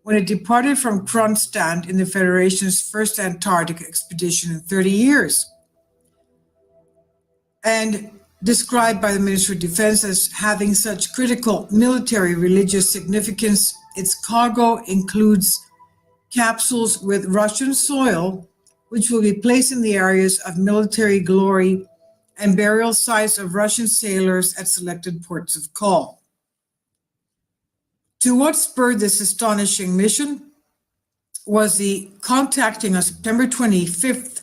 when it departed from Kronstadt in the Federation's first Antarctic expedition in 30 years. And described by the Ministry of Defense as having such critical military religious significance, its cargo includes capsules with Russian soil, which will be placed in the areas of military glory and burial sites of Russian sailors at selected ports of call. To what spurred this astonishing mission? was the contacting on September 25th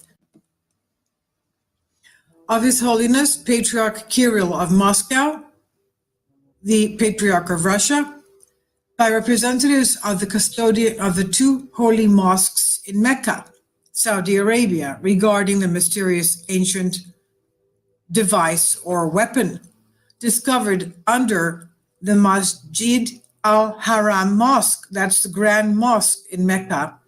of His Holiness Patriarch Kirill of Moscow, the Patriarch of Russia, by representatives of the custodian of the two holy mosques in Mecca, Saudi Arabia, regarding the mysterious ancient device or weapon discovered under the Masjid al-Haram Mosque, that's the Grand Mosque in Mecca,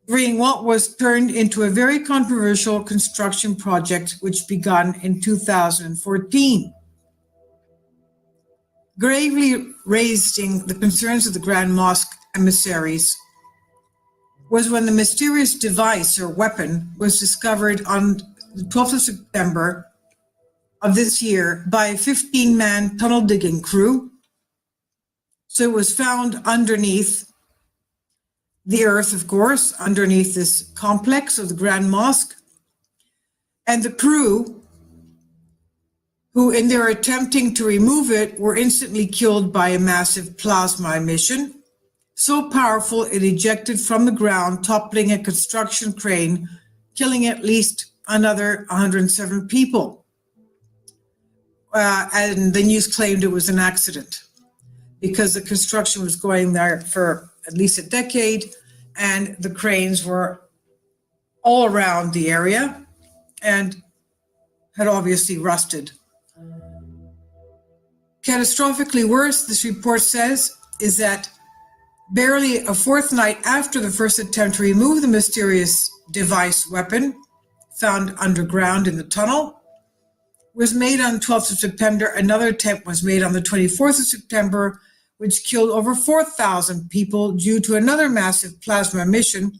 bringing what was turned into a very controversial construction project which began in 2014. Gravely raising the concerns of the Grand Mosque emissaries was when the mysterious device or weapon was discovered on the 12th of September of this year by a 15-man tunnel digging crew. So it was found underneath the earth, of course, underneath this complex of the Grand Mosque. And the crew, who in their attempting to remove it were instantly killed by a massive plasma emission, so powerful it ejected from the ground, toppling a construction crane, killing at least another 107 people. And the news claimed it was an accident because the construction was going there for at least a decade, and the cranes were all around the area and had obviously rusted. Catastrophically worse, this report says, is that barely a fortnight after the first attempt to remove the mysterious device weapon found underground in the tunnel was made on 12th of September, another attempt was made on the 24th of September, which killed over 4,000 people due to another massive plasma emission,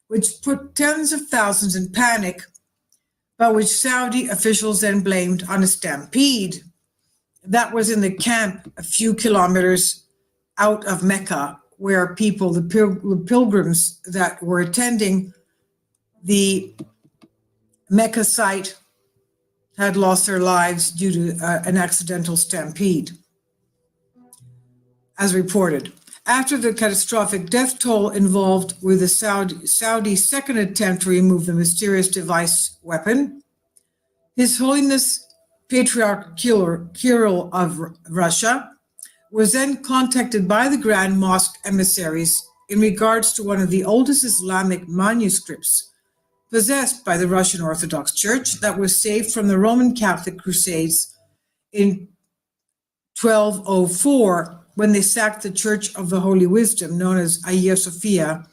which put tens of thousands in panic, but which Saudi officials then blamed on a stampede. That was in the camp a few kilometers out of Mecca, where people, the pilgrims that were attending the Mecca site had lost their lives due to an accidental stampede, as reported. After the catastrophic death toll involved with the Saudi second attempt to remove the mysterious device weapon, His Holiness Patriarch Kirill of Russia was then contacted by the Grand Mosque emissaries in regards to one of the oldest Islamic manuscripts possessed by the Russian Orthodox Church that was saved from the Roman Catholic Crusades in 1204, when they sacked the Church of the Holy Wisdom, known as Hagia Sophia,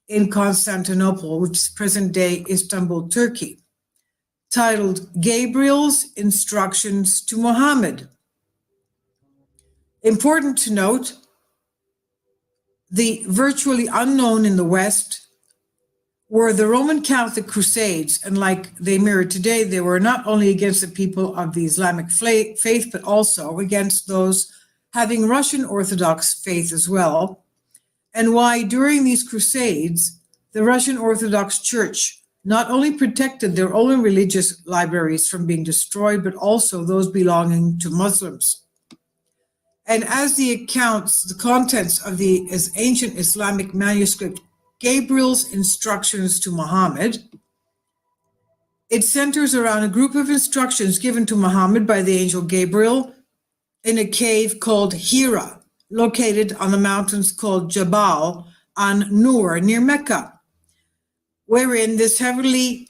in Constantinople, which is present-day Istanbul, Turkey, titled Gabriel's Instructions to Muhammad. Important to note, the virtually unknown in the West were the Roman Catholic Crusades, and like they mirror today, they were not only against the people of the Islamic faith, but also against those having Russian Orthodox faith as well, and why during these crusades, the Russian Orthodox Church not only protected their own religious libraries from being destroyed, but also those belonging to Muslims. And as the accounts, the contents of the ancient Islamic manuscript, Gabriel's Instructions to Muhammad, it centers around a group of instructions given to Muhammad by the angel Gabriel in a cave called Hira, located on the mountains called Jabal an-Nur near Mecca, wherein this heavenly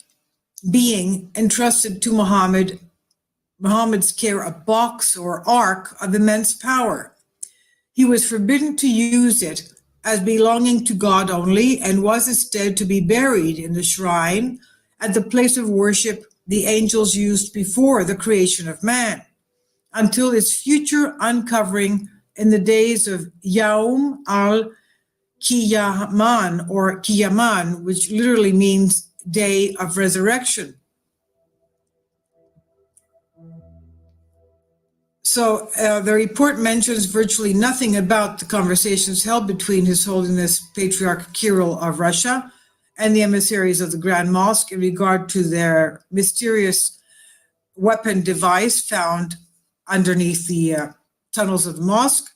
being entrusted to Muhammad's care a box or ark of immense power. He was forbidden to use it as belonging to God only, and was instead to be buried in the shrine at the place of worship the angels used before the creation of man, until its future uncovering in the days of Yaum al-Qiyaman, or Qiyaman, which literally means day of resurrection. So the report mentions virtually nothing about the conversations held between His Holiness Patriarch Kirill of Russia and the emissaries of the Grand Mosque in regard to their mysterious weapon device found underneath the tunnels of the mosque.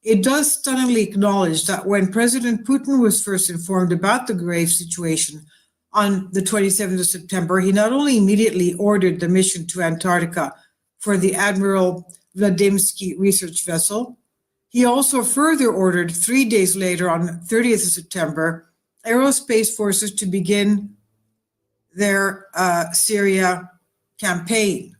it does stunningly acknowledge that when President Putin was first informed about the grave situation on the 27th of September, he not only immediately ordered the mission to Antarctica for the Admiral Vladimsky research vessel, he also further ordered 3 days later, on 30th of September, aerospace forces to begin their Syria campaign.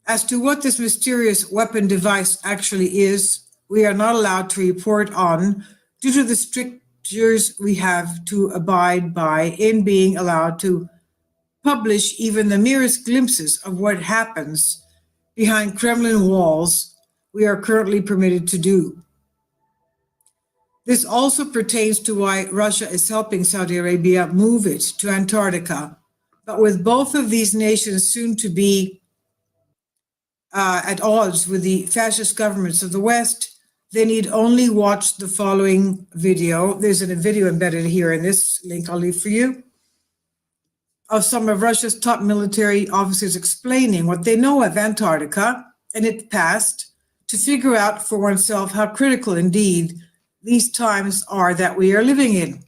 As to what this mysterious weapon device actually is, we are not allowed to report on due to the strictures we have to abide by in being allowed to publish even the merest glimpses of what happens behind Kremlin walls we are currently permitted to do. This also pertains to why Russia is helping Saudi Arabia move it to Antarctica. But with both of these nations soon to be at odds with the fascist governments of the West, they need only watch the following video. There's a video embedded here in this link I'll leave for you, of some of Russia's top military officers explaining what they know of Antarctica and its past, to figure out for oneself how critical indeed these times are that we are living in.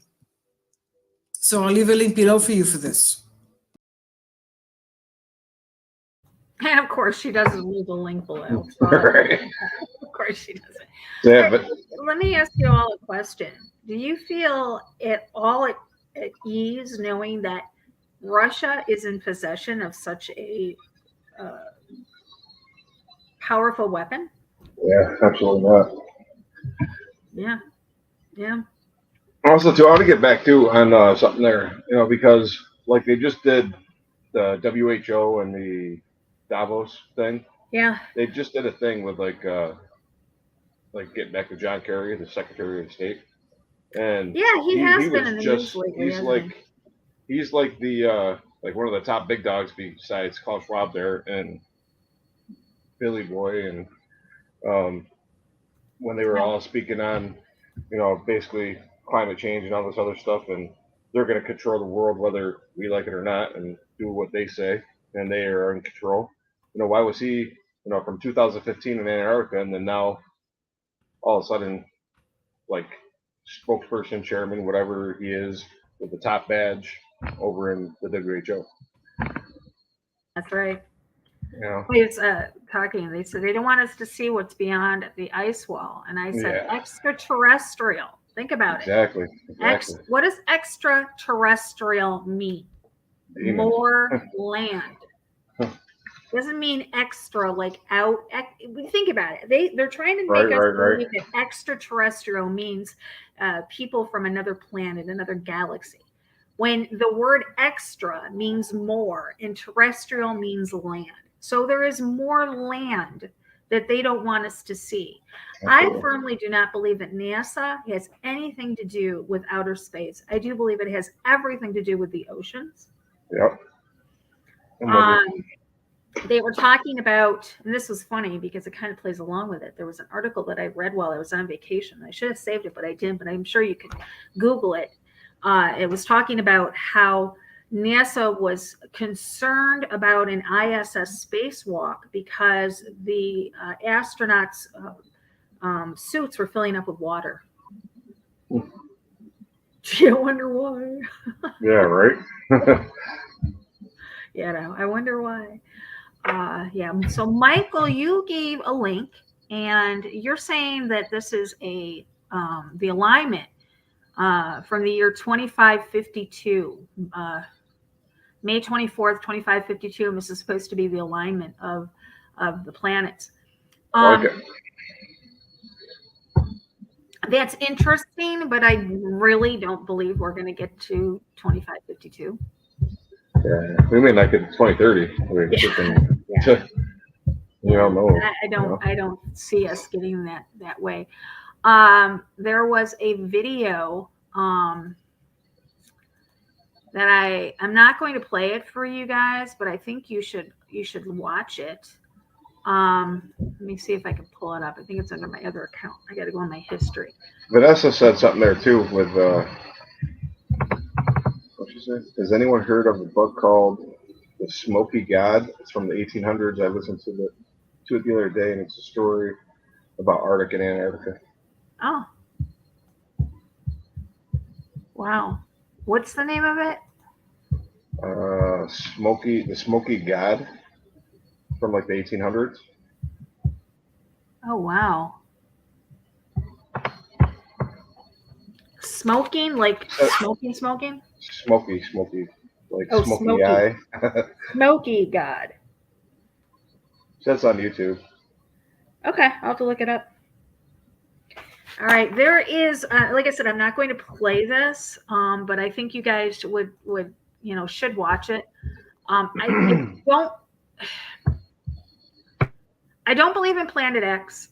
So I'll leave a link below for you for this. And of course, she doesn't leave the link below. Right. Of course, she doesn't. Yeah, but Let me ask you all a question. Do you feel at all at ease knowing that Russia is in possession of such a powerful weapon? yeah, absolutely not. Yeah. Yeah. Also, too, I want to get back too on something there, because like they just did the WHO and the Davos thing. Yeah. They just did a thing with like getting back to John Kerry, the Secretary of State, and Yeah, he has he been was in the just news lately, he's hasn't like he's like the like one of the top big dogs besides Klaus Schwab there and Billy Boy, and when they were all speaking on basically climate change and all this other stuff, and they're going to control the world whether we like it or not, and do what they say, and they are in control. Why was he from 2015 in Antarctica, and then now all of a sudden, like, spokesperson, chairman, whatever he is, with the top badge over in the WHO? That's right. Yeah. He was talking. They said they don't want us to see what's beyond the ice wall, and I said extraterrestrial. Think about Exactly. it. What does extraterrestrial mean? More land. Doesn't mean extra, like out. Think about it. They're trying to make us believe that extraterrestrial means people from another planet, another galaxy, when the word extra means more and terrestrial means land. So there is more land that they don't want us to see. I firmly do not believe that NASA has anything to do with outer space. I do believe it has everything to do with the oceans. Yep. They were talking about, and this was funny because it kind of plays along with it. There was an article that I read while I was on vacation. I should have saved it, but I didn't. But I'm sure you could Google it. It was talking about how NASA was concerned about an ISS spacewalk because the astronauts' suits were filling up with water. I wonder why. Yeah, right. I wonder why. So Michael, you gave a link, and you're saying that this is the alignment from the year 2552, May 24th, 2552. This is supposed to be the alignment of the planets. That's interesting, but I really don't believe we're going to get to 2552. Yeah, we may not get to 2030. I don't see us getting that way. There was a video that I'm not going to play it for you guys, but I think you should watch it. Let me see if I can pull it up. I think it's under my other account. I got to go in my history. Vanessa said something there too with what she said. Has anyone heard of a book called The Smoky God? It's from the 1800s. I listened to it the other day, and it's a story about Arctic and Antarctica. Oh. Wow. What's the name of it? The Smoky God from like the 1800s. Oh, wow. Smoking, like smoking? Smoky, like Oh, smoky smoky. eye. Smoky God. That's on YouTube. Okay, I'll have to look it up. All right, there is, like I said, I'm not going to play this, but I think you guys would should watch it. I don't believe in Planet X,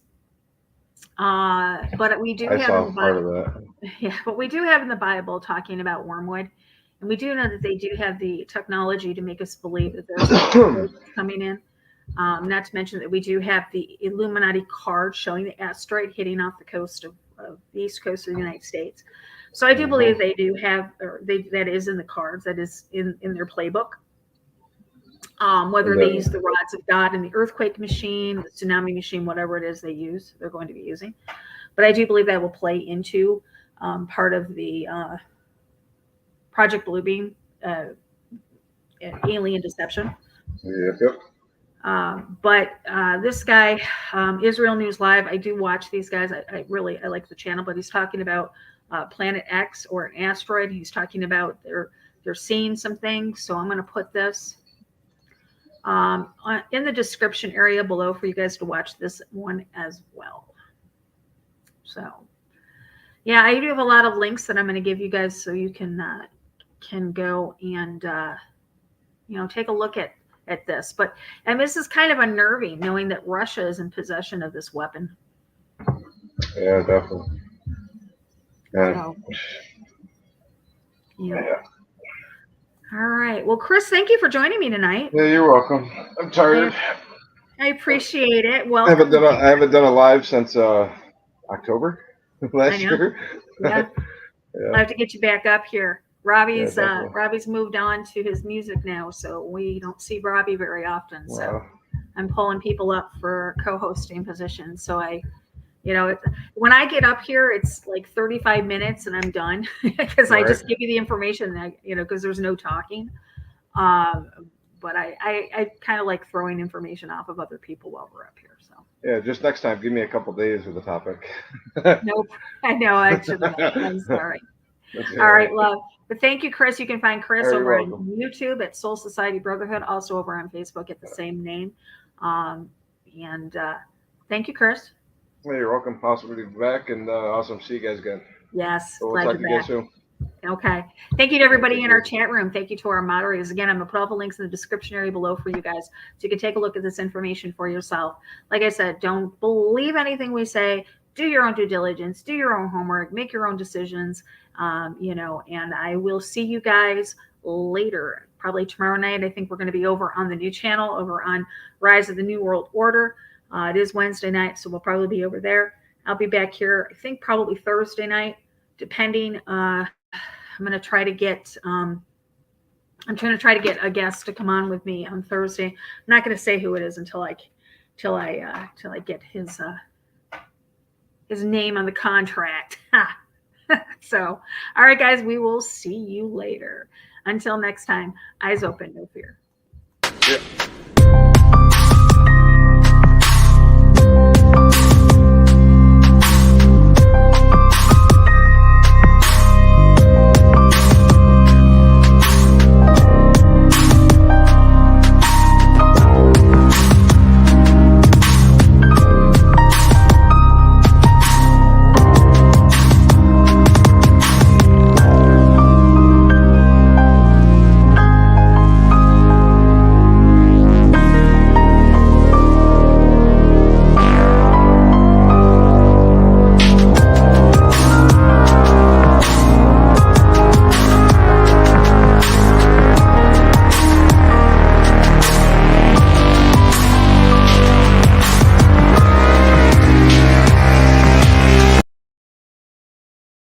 but we do I have saw in the part Bible, of that. yeah, but we do have in the Bible talking about wormwood, and we do know that they do have the technology to make us believe that there's asteroids coming in. Not to mention that we do have the Illuminati card showing the asteroid hitting off the coast of the east coast of the United States. So I do believe they do have, that is in the cards, that is in their playbook. Whether they use the rods of God in the earthquake machine, the tsunami machine, whatever it is they're going to be using. But I do believe that will play into part of the Project Bluebeam alien deception. Yep. But this guy, Israel News Live, I do watch these guys. I like the channel, but he's talking about Planet X or an asteroid. He's talking about they're seeing some things. So I'm going to put this in the description area below for you guys to watch this one as well. So yeah, I do have a lot of links that I'm going to give you guys so you can go and take a look at this. And this is kind of unnerving knowing that Russia is in possession of this weapon. Yeah, definitely. So, yeah. All right. Well, Chris, thank you for joining me tonight. Yeah, you're welcome. I'm tired. I appreciate it. Well, I haven't done a live since October last year. Yeah. Yeah. I have to get you back up here. Robbie's Yeah, Robbie's moved on to his music now, so we don't see Robbie very often. Wow. So I'm pulling people up for co-hosting positions. So when I get up here, it's like 35 minutes and I'm done because I just give you the information, because there's no talking. But I kind of like throwing information off of other people while we're up here. So yeah, just next time, give me a couple days with the topic. Nope, I know I should have. I'm sorry. All right, love. But thank you, Chris. You can find Chris over on YouTube at Soul Society Brotherhood, also over on Facebook at the same name. Thank you, Chris. Well, you're welcome. Awesome to be back, and awesome to see you guys again. Yes, so we'll talk again soon. Okay. Thank you to everybody in our chat room. Thank you to our moderators. Again, I'm going to put all the links in the description area below for you guys so you can take a look at this information for yourself. Like I said, don't believe anything we say. Do your own due diligence. Do your own homework. Make your own decisions. And I will see you guys later. Probably tomorrow night. I think we're going to be over on the new channel, over on Rise of the New World Order. It is Wednesday night, so we'll probably be over there. I'll be back here, I think probably Thursday night, depending. I'm going to try to get a guest to come on with me on Thursday. I'm not going to say who it is until I get his name on the contract. So, all right, guys, we will see you later. Until next time, eyes open, no fear. Yeah.